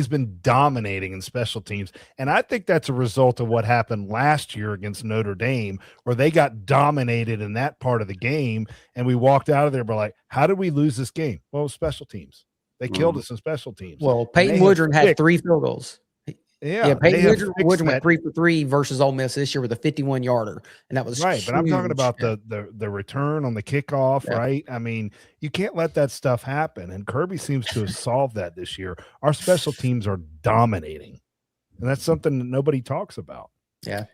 been dominating in special teams, and I think that's a result of what happened last year against Notre Dame, where they got dominated in that part of the game, and we walked out of there, but like, how did we lose this game? Well, special teams. They killed us in special teams. Well, Peyton Woodring had 3 field goals. Yeah, Peyton Woodring went 3 for 3 versus Ole Miss this year with a 51-yarder, and that was right. huge. But I'm talking about the return on the kickoff, right? I mean, you can't let that stuff happen, and Kirby seems to have solved that this year. Our special teams are dominating, and that's something that nobody talks about. Yeah.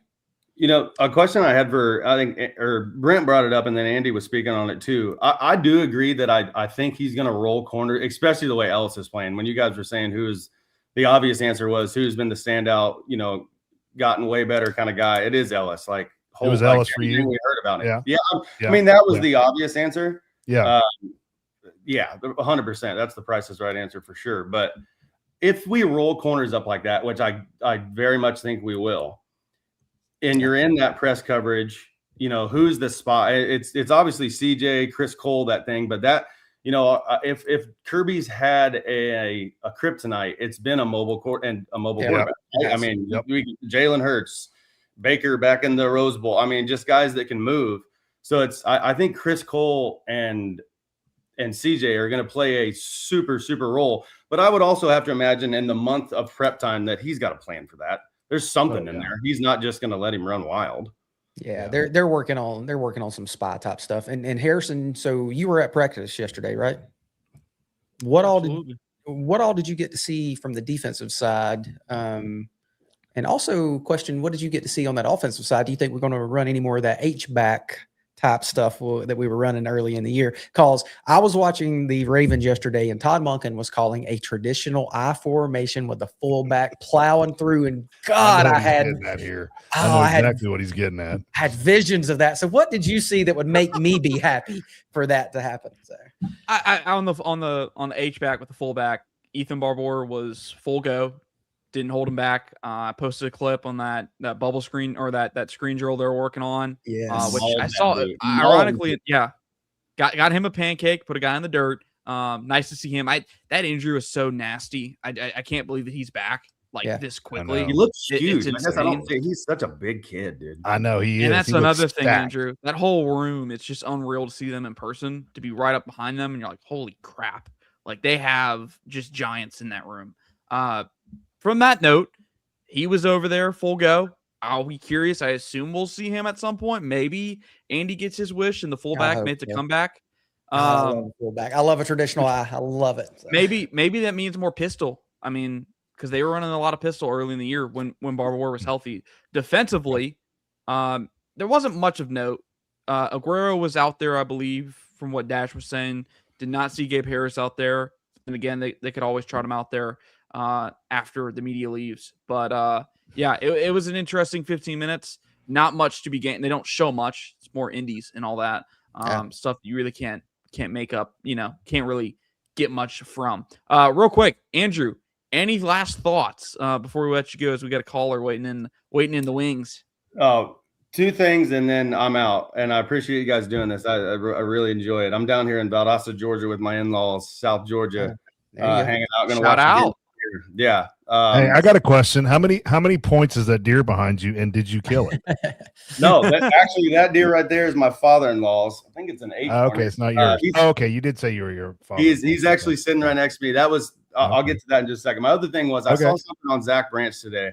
A question I had or Brent brought it up, and then Andy was speaking on it too. I do agree that I think he's going to roll corner, especially the way Ellis is playing. When you guys were saying the obvious answer was who's been the standout, gotten way better kind of guy. It is Ellis. Like it was Ellis for you. We heard about it. Yeah. I mean, that was the obvious answer. Yeah. 100%. That's the Price is Right answer for sure. But if we roll corners up like that, which I very much think we will, and you're in that press coverage, who's the spot? It's obviously CJ, Chris Cole, that thing, but that. If Kirby's had a kryptonite, it's been a mobile quarterback. Right? I mean, Jalen Hurts, Baker back in the Rose Bowl. I mean, just guys that can move. So I think Chris Cole and CJ are going to play a super, super role. But I would also have to imagine in the month of prep time that he's got a plan for that. There's something in there. He's not just going to let him run wild. Yeah, they're working on some spy type stuff. And Harrison, so you were at practice yesterday, right? What all did you get to see from the defensive side? And also, question: what did you get to see on that offensive side? Do you think we're going to run any more of that H-back type stuff that we were running early in the year? Because I was watching the Ravens yesterday, and Todd Monken was calling a traditional I formation with the fullback plowing through. And God, I had that here. I know exactly what he's getting at. Had visions of that. So, what did you see that would make me be happy for that to happen? So, I on the H back with the fullback, Ethan Barbour was full go. Didn't hold him back. I posted a clip on that bubble screen or that screen drill they're working on. Which I saw. Ironically, got him a pancake. Put a guy in the dirt. Nice to see him. That injury was so nasty. I can't believe that he's back this quickly. He looks huge. He's such a big kid, dude. I know he is. And that's another thing, Andrew. That whole room, it's just unreal to see them in person. To be right up behind them, and you're like, holy crap! Like they have just giants in that room. From that note, he was over there full go. I'll be curious. I assume we'll see him at some point. Maybe Andy gets his wish and the fullback makes a comeback. I love a fullback. I love a traditional I love it. So. Maybe that means more pistol. I mean, because they were running a lot of pistol early in the year when Barbour was healthy. Defensively, there wasn't much of note. Aguero was out there, I believe, from what Dash was saying. Did not see Gabe Harris out there. And again, they could always trot him out there after the media leaves. But it was an interesting 15 minutes. Not much to be gained. They don't show much. It's more indies and all that stuff that you really can't make up. Can't really get much from. Real quick, Andrew, any last thoughts before we let you go? As we got a caller waiting in the wings. Oh, 2 things, and then I'm out. And I appreciate you guys doing this. I really enjoy it. I'm down here in Valdosta, Georgia, with my in-laws, South Georgia, hanging out. Gonna Shout watch out. Yeah. Hey, I got a question. How many points is that deer behind you, and did you kill it? No, that deer right there is my father-in-law's. I think it's an 8. Okay, it's not yours. Okay, you did say you were your father. He's actually sitting right next to me. That was. I'll get to that in just a second. My other thing was I saw something on Zach Branch today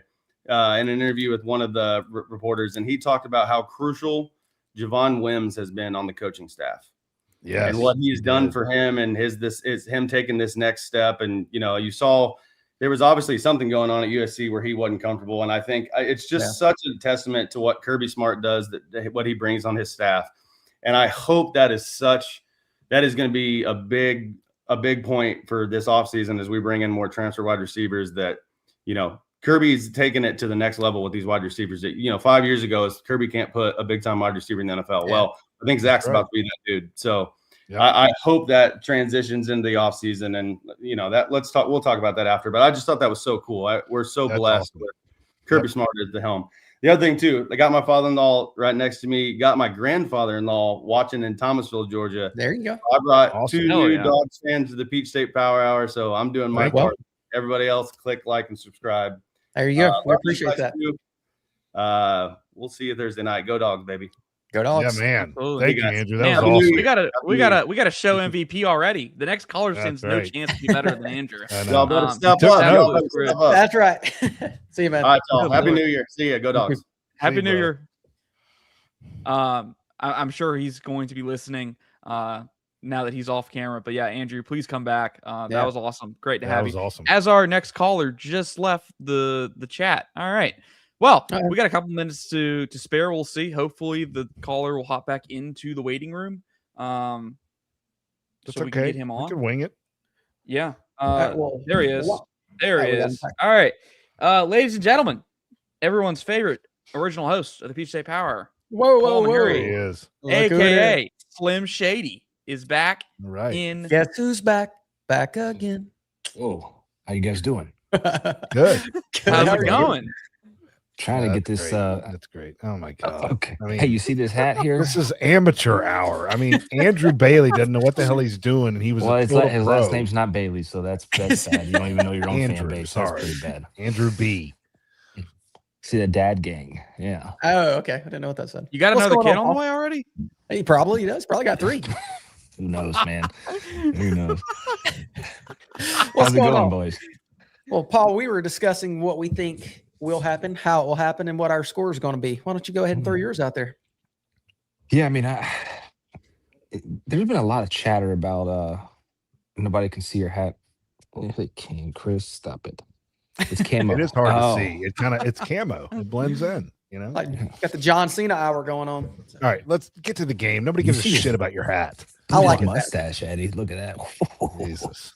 in an interview with one of the reporters, and he talked about how crucial Javon Wims has been on the coaching staff. Yeah, and what he's done for him, and this is him taking this next step. And you saw. There was obviously something going on at USC where he wasn't comfortable. And I think it's just such a testament to what Kirby Smart does, that what he brings on his staff. And I hope that is such that is going to be a big point for this offseason as we bring in more transfer wide receivers that, Kirby's taking it to the next level with these wide receivers. That, 5 years ago, Kirby can't put a big-time wide receiver in the NFL. Yeah. Well, I think Zach's about to be that dude. So I hope that transitions into the offseason. And, we'll talk about that after. But I just thought that was so cool. We're so blessed with Kirby Smart at the helm. The other thing, too, I got my father-in-law right next to me, got my grandfather-in-law watching in Thomasville, Georgia. There you go. I brought 2 new Dogs fans to the Peach State Power Hour, so I'm doing my part. Everybody else, click, like, and subscribe. There you go. We appreciate that. We'll see you Thursday night. Go Dogs, baby. Go Dogs. Yeah, man. Absolutely. Thank you, Andrew. That was awesome. We got to show MVP already. The next caller stands no chance to be better than Andrew. Y'all better step up. That's right. See you, man. All right, y'all. Happy New Year. See ya. Go Dogs. Happy New Year. I'm sure he's going to be listening now that he's off camera. But yeah, Andrew, please come back. That was awesome. Great to have you. Awesome. As our next caller just left the chat. All right. Well, we got a couple minutes to spare. We'll see. Hopefully the caller will hop back into the waiting room. That's so we can get him on. We can wing it. Yeah. There he is. There he is. All right. Ladies and gentlemen, everyone's favorite original host of the Peach State Power. Whoa. He is. AKA Slim Shady is back. Right. Guess who's back? Back again. Oh, how you guys doing? Good. How's it going? Trying to get this. That's great. Oh my god. Okay. Hey, you see this hat here? This is amateur hour. I mean, Andrew Bailey doesn't know what the hell he's doing, and he was. Well, his last name's not Bailey, so that's bad. You don't even know your own fan base. Sorry. That's pretty bad. Andrew B. See the dad gang. Yeah. Oh, okay. I didn't know what that said. You got another kid on the way already? He probably does. Probably got 3. Who knows, man? Who knows? What's How's it going, boys? Well, Paul, we were discussing what we think will happen, how it will happen, and what our score is going to be. Why don't you go ahead and throw yours out there? Yeah, I mean, there's been a lot of chatter about nobody can see your hat. If it can, Chris, stop it. It's camo. It is hard to see. It's camo. It blends in, Like got the John Cena hour going on. All right, let's get to the game. Nobody gives a shit about your hat. I like a mustache, Eddie. Look at that. Jesus.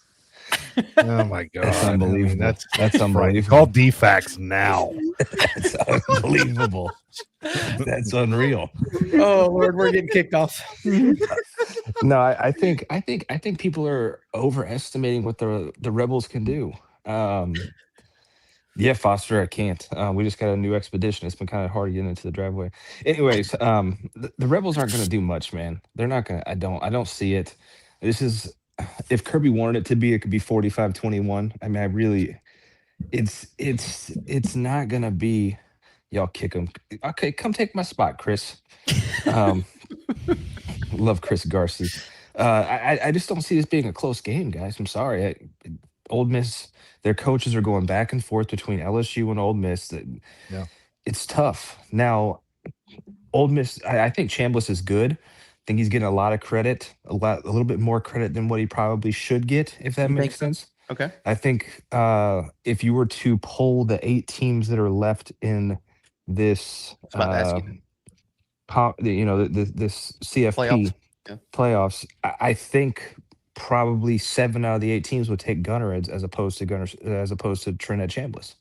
Oh my god. That's unbelievable. That's unbelievable. Call DFAX now. That's unbelievable. That's unreal. Oh Lord, we're getting kicked off. No, I think people are overestimating what the Rebels can do. Yeah, Foster, I can't. We just got a new expedition. It's been kind of hard to get into the driveway. Anyways, the Rebels aren't going to do much, man. They're not going to. I don't see it. This is, if Kirby wanted it to be, it could be 45-21. I mean, I really, it's not going to be, y'all kick them. Okay, come take my spot, Chris. Love Chris Garcia. I just don't see this being a close game, guys. I'm sorry. Ole Miss, their coaches are going back and forth between LSU and Ole Miss. Yeah. It's tough. Now, Ole Miss, I think Chambliss is good. I think he's getting a lot of credit, a little bit more credit than what he probably should get, if that makes sense. Okay. I think if you were to poll the 8 teams that are left in this, this CFP playoffs, I think probably 7 out of the 8 teams would take Gunner as opposed to Trinidad Chambliss.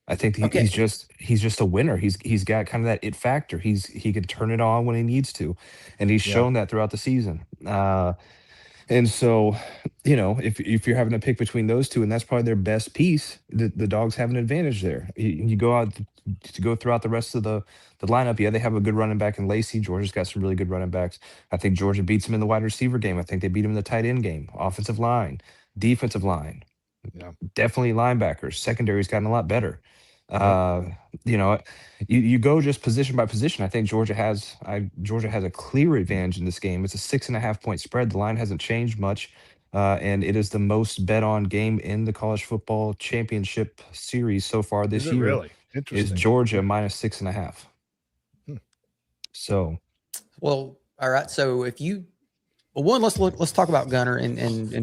I think he's just a winner. He's got kind of that it factor. He can turn it on when he needs to, and he's shown that throughout the season. And so, if you're having to pick between those two, and that's probably their best piece, the Dogs have an advantage there. You go out to go throughout the rest of the lineup. Yeah, they have a good running back in Lacey. Georgia's got some really good running backs. I think Georgia beats them in the wide receiver game. I think they beat them in the tight end game. Offensive line, defensive line, definitely linebackers. Secondary's gotten a lot better. You go just position by position. I think Georgia has a clear advantage in this game. It's a 6.5 point spread. The line hasn't changed much, and it is the most bet on game in the college football championship series so far this year. Really interesting. Is Georgia minus 6.5. So, well, all right. So if you, let's talk about Gunner and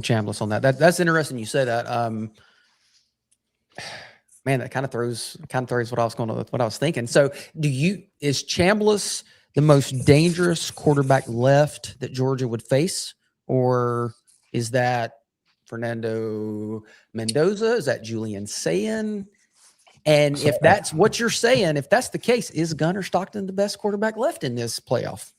Chambliss on that. That's interesting. You say that. Man, that kind of throws what I was thinking. So is Chambliss the most dangerous quarterback left that Georgia would face, or is that Fernando Mendoza? Is that Julian Sayin? And if that's what you're saying, if that's the case, is Gunnar Stockton the best quarterback left in this playoff?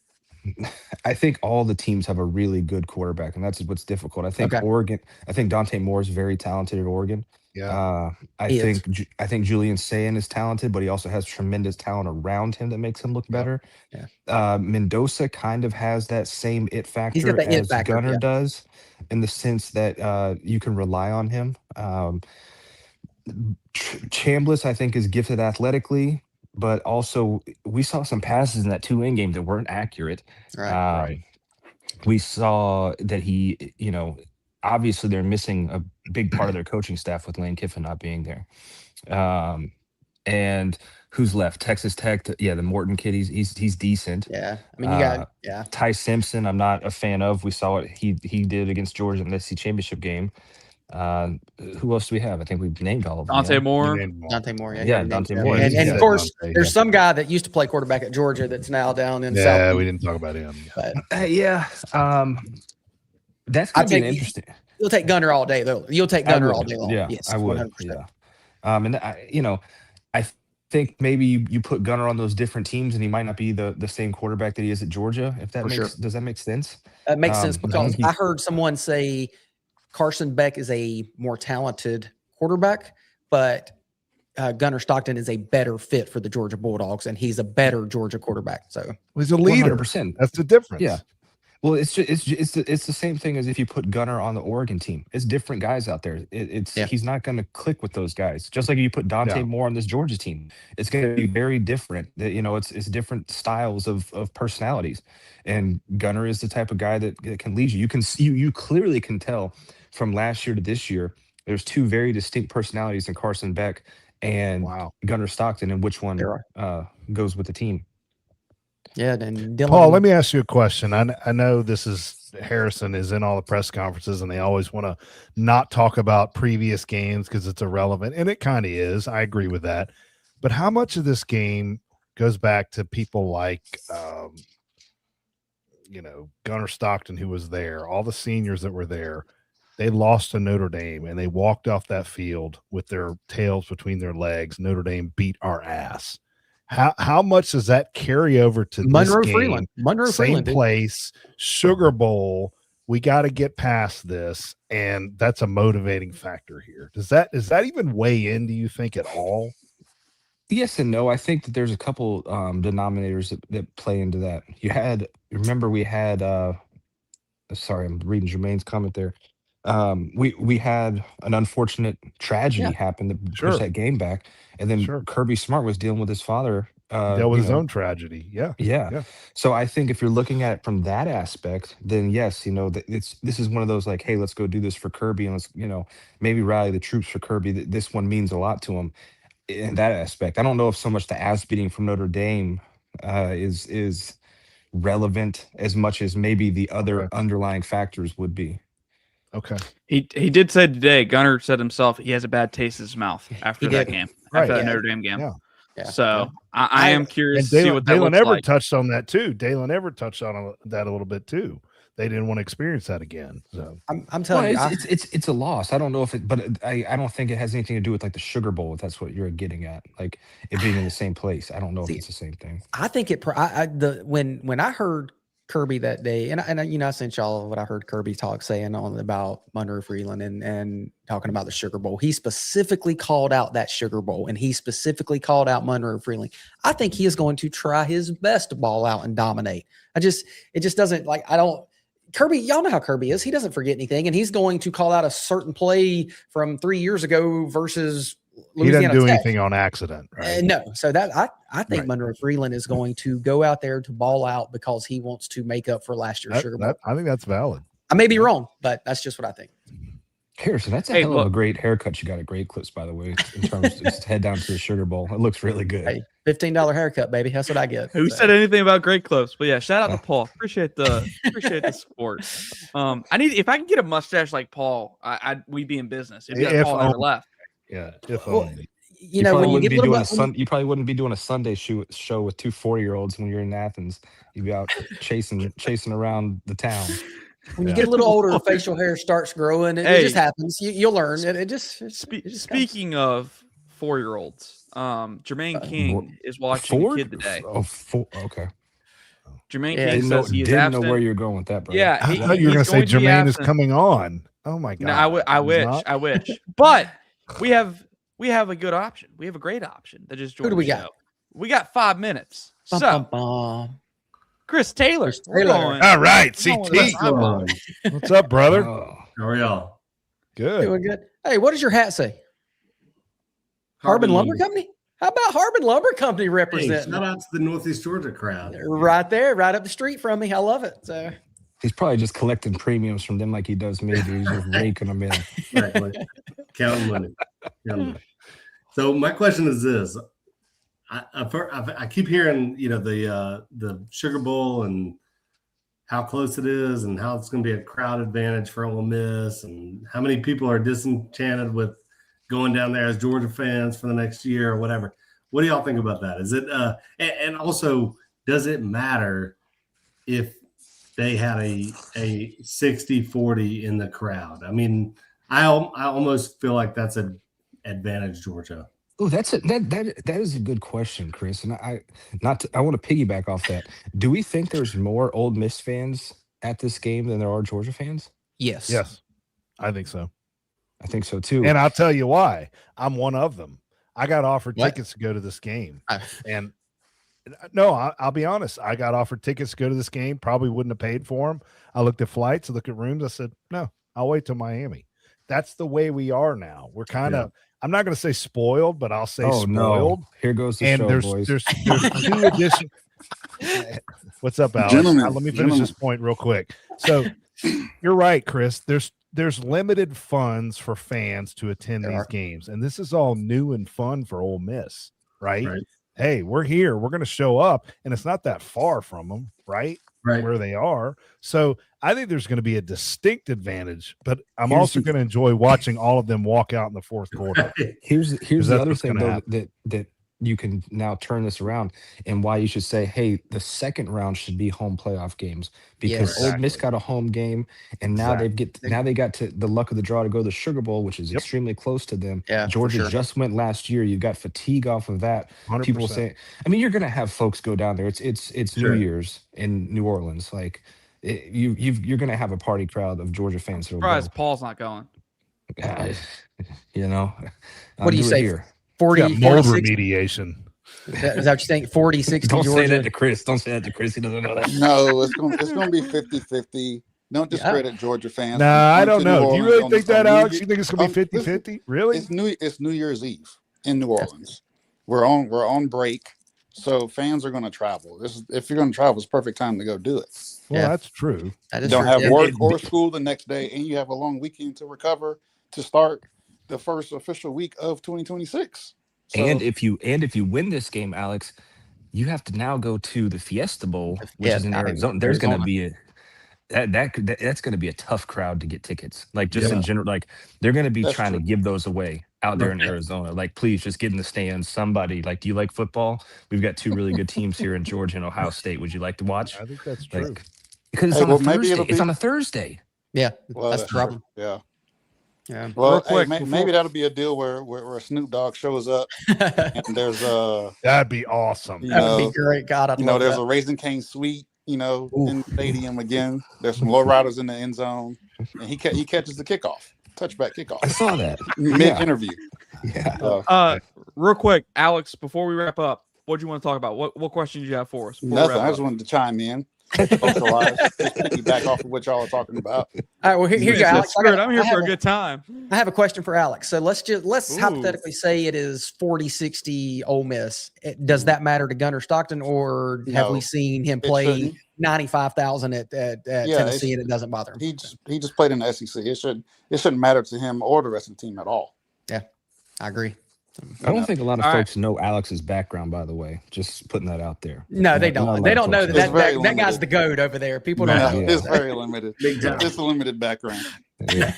I think all the teams have a really good quarterback, and that's what's difficult. I think Oregon. I think Dante Moore is very talented at Oregon. Yeah, I think Julian Sayin is talented, but he also has tremendous talent around him that makes him look better. Yeah. Mendoza kind of has that same it He's got factor the it as factor, Gunnar does, in the sense that you can rely on him. Chambliss, I think, is gifted athletically, but also we saw some passes in that 2-in game that weren't accurate. Right. We saw that he, obviously they're missing a big part of their coaching staff with Lane Kiffin not being there. And who's left? Texas Tech. The Morton kid. He's decent. Yeah. I mean, you got Ty Simpson. I'm not a fan of. We saw what he did against Georgia in the SEC championship game. Who else do we have? I think we've named all of them. Dante Moore. Dante Moore. Yeah, Dante Moore. And of course, there's some guy that used to play quarterback at Georgia that's now down in South. Yeah, we didn't talk about him. But, that's going to be interesting. You'll take Gunnar all day, though. You'll take Gunnar all day long. Yeah, yes, I would. 100%. Yeah. And I think maybe you put Gunnar on those different teams, and he might not be the same quarterback that he is at Georgia. If that does that make sense? That makes sense, because I heard someone say Carson Beck is a more talented quarterback, but Gunnar Stockton is a better fit for the Georgia Bulldogs, and he's a better Georgia quarterback. So he's a leader. 100%. That's the difference. Yeah. Well, it's the same thing as if you put Gunnar on the Oregon team. It's different guys out there. He's not going to click with those guys. Just like you put Dante Moore on this Georgia team, it's going to be very different. That it's different styles of personalities. And Gunnar is the type of guy that can lead you. You clearly can tell from last year to this year, there's two very distinct personalities in Carson Beck and Gunnar Stockton, and which one goes with the team. Yeah, then Dylan. Paul, let me ask you a question. I know this is Harrison is in all the press conferences, and they always want to not talk about previous games because it's irrelevant, and it kind of is. I agree with that. But how much of this game goes back to people like, Gunnar Stockton, who was there, all the seniors that were there? They lost to Notre Dame, and they walked off that field with their tails between their legs. Notre Dame beat our ass. How much does that carry over to Monroe this game? Freeland? Monroe Same Freeland, place, Sugar Bowl. We got to get past this, and that's a motivating factor here. Does that even weigh in, do you think, at all? Yes and no. I think that there's a couple denominators that play into that. We had sorry, I'm reading Jermaine's comment there. We had an unfortunate tragedy happen to push that game back, and then Kirby Smart was dealing with his father. Dealt with his own tragedy. Yeah. So I think if you're looking at it from that aspect, then yes, this is one of those like, hey, let's go do this for Kirby, and let's maybe rally the troops for Kirby. This one means a lot to him in that aspect. I don't know if so much the ass beating from Notre Dame is relevant as much as maybe the other underlying factors would be. Okay. He did say today, Gunnar said himself, he has a bad taste in his mouth after that game, after that Notre Dame game. Yeah. So I am curious to see what that Dalen looks Everett like. touched on that too. Dalen Everett touched on that a little bit too. They didn't want to experience that again. So I'm telling you, it's a loss. I don't know if it, but I don't think it has anything to do with like the Sugar Bowl, if that's what you're getting at, like it being in the same place. I don't know if it's the same thing. I think when I heard Kirby that day, and I sent y'all what I heard Kirby saying about Monroe Freeland and talking about the Sugar Bowl. He specifically called out that Sugar Bowl, and he specifically called out Monroe Freeland. I think he is going to try his best to ball out and dominate. It just doesn't Kirby, y'all know how Kirby is. He doesn't forget anything, and he's going to call out a certain play from 3 years ago versus Louisiana He doesn't do Tech. anything on accident, right? No. So that I think Monroe Freeland is going to go out there to ball out because he wants to make up for last year's Sugar Bowl. I think that's valid. I may be wrong, but that's just what I think. Harrison, that's a hell of a great haircut. You got a great clips, by the way, in terms of just head down to the Sugar Bowl. It looks really good. Hey, $15 haircut, baby. That's what I get. Who said anything about great clips? But yeah, shout out to Paul. Appreciate the support. If I can get a mustache like Paul, we'd be in business. If Paul never left. Yeah, if only. you know, when you get be little doing bit, you probably wouldn't be doing a Sunday show with 2 40-year-olds when you're in Athens. You'd be out chasing around the town. when you get a little older, facial hair starts growing. It just happens. You'll learn. It just Speaking of 4-year-olds, Jermaine King is watching a Ford? kid today. Okay. Jermaine Yeah. King says he is Didn't absent. know where you're going with that, bro. Yeah, I thought you were going to say Jermaine is coming on. Oh my god! No, I wish. But we have a good option. We have a great option that just joined the show. We got 5 minutes. Chris Taylor. All right, CT. What's up, brother? How are y'all? Good. Doing good. Hey, what does your hat say? Harbin Lumber Company? How about Harbin Lumber Company representing? Hey, shout out to the Northeast Georgia crowd. Right there, right up the street from me. I love it. So he's probably just collecting premiums from them like he does me. He's just raking them in. Exactly. Counting money. So my question is this. I keep hearing, the Sugar Bowl and how close it is and how it's going to be a crowd advantage for Ole Miss and how many people are disenchanted with going down there as Georgia fans for the next year or whatever. What do y'all think about that? Is it and also, does it matter if they had a 60-40 in the crowd? I mean, I almost feel like that's an advantage Georgia. Oh, that is a good question, Chris. And I want to piggyback off that. Do we think there's more Ole Miss fans at this game than there are Georgia fans? Yes. I think so. I think so too. And I'll tell you why. I'm one of them. I got offered tickets to go to this game. And no, I'll be honest. I got offered tickets to go to this game. Probably wouldn't have paid for them. I looked at flights, I looked at rooms. I said, no, I'll wait till Miami. That's the way we are now. We're kind of, I'm not going to say spoiled, but I'll say spoiled. No. Here goes the show, boys. There's 2 additions. What's up, Alex? Let me finish this point real quick. So you're right, Chris. There's limited funds for fans to attend these games, and this is all new and fun for Ole Miss, right? Hey, we're here. We're going to show up, and it's not that far from them, right? Where they are. So I think there's going to be a distinct advantage, but I'm also going to enjoy watching all of them walk out in the fourth quarter. Here's the other thing, though, that you can now turn this around and why you should say, hey, the second round should be home playoff games because Ole Miss got a home game and now they got to the luck of the draw to go to the Sugar Bowl, which is extremely close to them. Georgia just went last year. You've got fatigue off of that. 100%. People say, I mean, you're going to have folks go down there. It's New Year's in New Orleans. Like you're going to have a party crowd of George fans. Surprised Paul's not going. What do you say here? 40 mold remediation. Is that what you think? 40, 60 Don't Georgia? say that to Chris. Don't say that to Chris. He doesn't know that. No, it's going to be 50-50. Don't discredit Georgia fans. Nah, I don't know. Do you really think that, Alex? You think it's going to be 50-50? Really? It's New Year's Eve in New Orleans. We're on break, so fans are going to travel. If you're going to travel, it's perfect time to go do it. Well, that's true. You don't have work or school the next day, and you have a long weekend to recover to start the first official week of 2026. So, and if you win this game, Alex, you have to now go to the Fiesta Bowl, which is in Arizona. There's going to be that's going to be a tough crowd to get tickets. Like just in general, like they're going to be trying to give those away out there in Arizona. Like, please just get in the stands. Somebody, like, do you like football? We've got 2 really good teams here in Georgia and Ohio State. Would you like to watch? I think that's true. Because it's on a Thursday. It's on a Thursday. Yeah, that's the problem. Yeah. Well, quick, maybe that'll be a deal where Snoop Dogg shows up and there's that'd be awesome. That'd be great. God, there's a Raising Cane suite, in the stadium again. There's some low riders in the end zone, and he catches the kickoff, touchback kickoff. I saw that mid interview. Real quick, Alex, before we wrap up, what do you want to talk about? What questions do you have for us? Nothing. I just wanted to chime in. Back off of what y'all are talking about. All right, well, here you go, Alex. I'm here for a good time. I have a question for Alex. So let's hypothetically say it is 40-60 Ole Miss. Does that matter to Gunnar Stockton, or have we seen him play 95,000 at Tennessee and it doesn't bother him? He just played in the SEC. It shouldn't matter to him or the rest of the team at all. Yeah, I agree. I don't think a lot of folks know Alex's background, by the way. Just putting that out there. No, they don't. They don't know that guy's the GOAT over there. People don't know. It's very limited. It's a limited background. Yeah.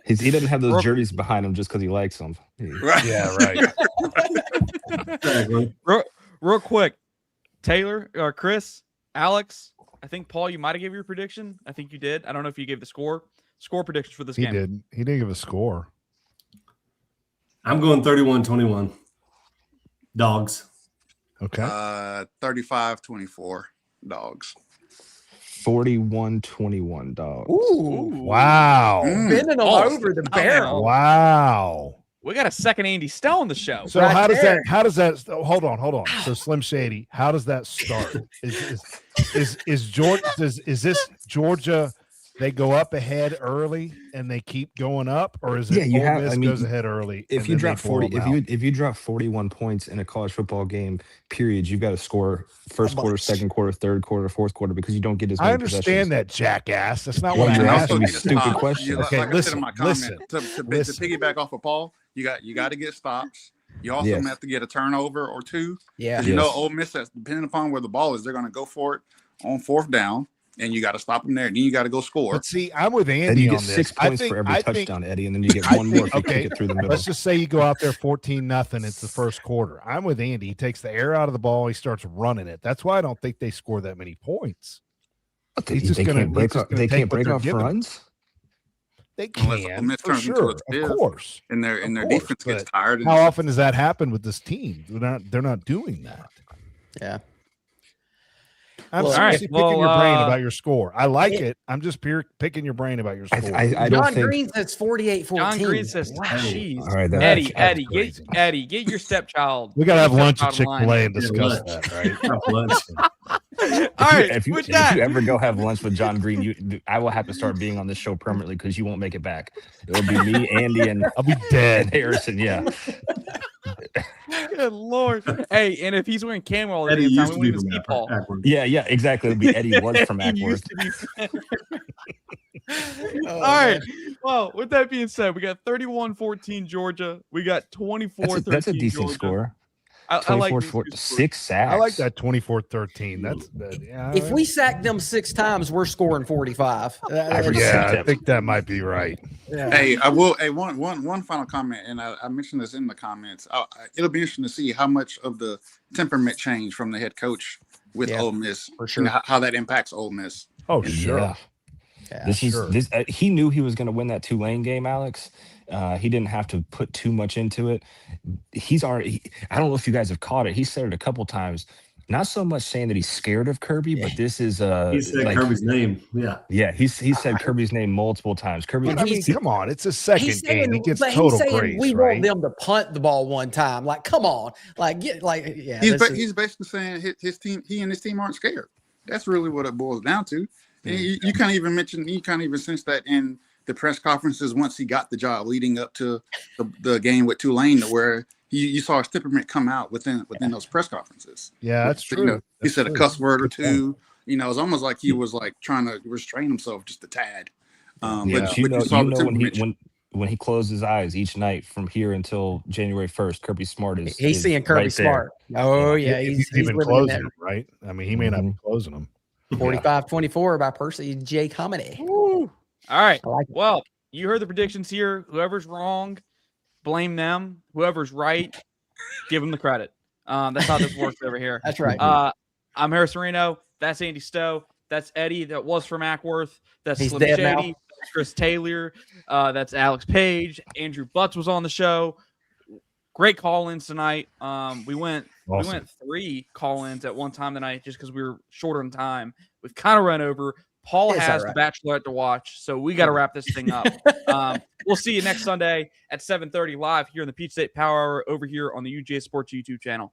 He doesn't have those jerseys behind him just because he likes them. Right. Yeah, right. Exactly. Real quick, Taylor or Chris, Alex, I think Paul, you might have gave your prediction. I think you did. I don't know if you gave the score predictions for this He game. didn't. He didn't give a score. I'm going 31-21. Dogs. Okay. 35-24 Dogs. 41-21 Dogs. Ooh, Wow. bending them over the barrel. Wow. We got a second Andy Stowe on the show. So Right how does there. that hold on. So Slim Shady, how does that start? Is Georgia is this Georgia, they go up ahead early and they keep going up, or is it Yeah, you Ole have- Miss I mean, goes ahead early? If and you then drop they blow 40, them out? if you drop 41 points in a college football game, period, you've got to score first quarter, second quarter, third quarter, fourth quarter, because you don't get as many I understand that, jackass. That's not Well, what you're I'm asking me asking. stupid questions. Like I said in my comment, listen. to piggyback off of Paul, you got to get stops. You also Yes. have to get a turnover or two. Yeah. Because you know Yes. Ole Miss, depending upon where the ball is, they're going to go for it on fourth down, and you got to stop them there. Then you got to go score. But see, I'm with Then Andy you get on this. 6 points for every touchdown, Eddie, and then you get one more if you kick it through the middle. Let's just say you go out there 14-0. It's the first quarter. I'm with Andy. He takes the air out of the ball. He starts running it. That's why I don't think they score that many points. They He's just can't break gonna off. They take can't what break they're off giving. runs. They Unless Ole can, Miss for turns into sure, a sieve, of course. and their Of defense course, gets but tired. And How often does that happen with this team? They're not doing that. Yeah. I'm Well, seriously all right, picking your well, brain about your score. I like it. I'm just picking your brain about your score. I don't John think. Green says 48-14. John Green says, Wow. "Jeez, All right, that- Eddie, that's Eddie, crazy. get your stepchild. We gotta have lunch at Stepchild Chick-fil-A line. and discuss lunch. that, right? Have lunch. All right, if you with that, ever go have lunch with John Green, I will have to start being on this show permanently because you won't make it back. It will be me, Andy, and I'll be dead. and Harrison. Yeah, good Lord. Hey, and if he's wearing camo all the Eddie damn used time, to we be won't even from see Paul. Akron. yeah, exactly. It'll be Eddie was from He Ackworth. used to be. All right. Well, with that being said, we got 31-14 Georgia. We got 24-13 That's a decent Georgia. score. I like these 24 two scores. 6 sacks. I like that 24-13. That's yeah. If we sack them 6 times, we're scoring 45. I think that might be right. Yeah. Hey, I will. Hey, one final comment, and I mentioned this in the comments. It'll be interesting to see how much of the temperament change from the head coach with Ole Miss, for sure. how that impacts Ole Miss. Oh, sure. Yeah. Yeah, This is sure. this. He knew he was going to win that Tulane game, Alex. He didn't have to put too much into it. He's already. I don't know if you guys have caught it. He said it a couple times. Not so much saying that he's scared of Kirby, but this is He said Kirby's name. Yeah. Yeah, he said Kirby's name multiple times. Kirby. But I mean, come on, it's a second He's game. saying, He gets but total he's saying praise, we right? want them to punt the ball one time. Like, come on, yeah. He's basically saying his team, he and his team aren't scared. That's really what it boils down to. And you can't even mention, you can't even sense that in the press conferences once he got the job, leading up to the game with Tulane, where you saw his temperament come out within those press conferences. Yeah, that's true. You know, he That's said true. a cuss word or Good two. You know, it's almost like he was like trying to restrain himself just a tad. But you know when he closed his eyes each night from here until January 1st, Kirby Smart is he's seeing Kirby right there. Smart. Oh yeah, He's even living in closing that. them, right? I mean, he may not be closing them. 45-24 by Percy J. Comedy. All right. I like it. Well, you heard the predictions here. Whoever's wrong, blame them. Whoever's right, give them the credit. That's how this works over here. That's right. I'm Harris Reno. That's Andy Stowe. That's Eddie. That was from Ackworth. That's He's Slim dead Shady. now. That's Chris Taylor. That's Alex Page. Andrew Butts was on the show. Great call-ins tonight. We went 3 call-ins at one time tonight just because we were short on time. We've kind of run over. Paul It's has all The Bachelorette to watch, so we got to wrap this thing up. We'll see you next Sunday at 7:30 live here in the Peach State Power Hour over here on the UGASports YouTube channel.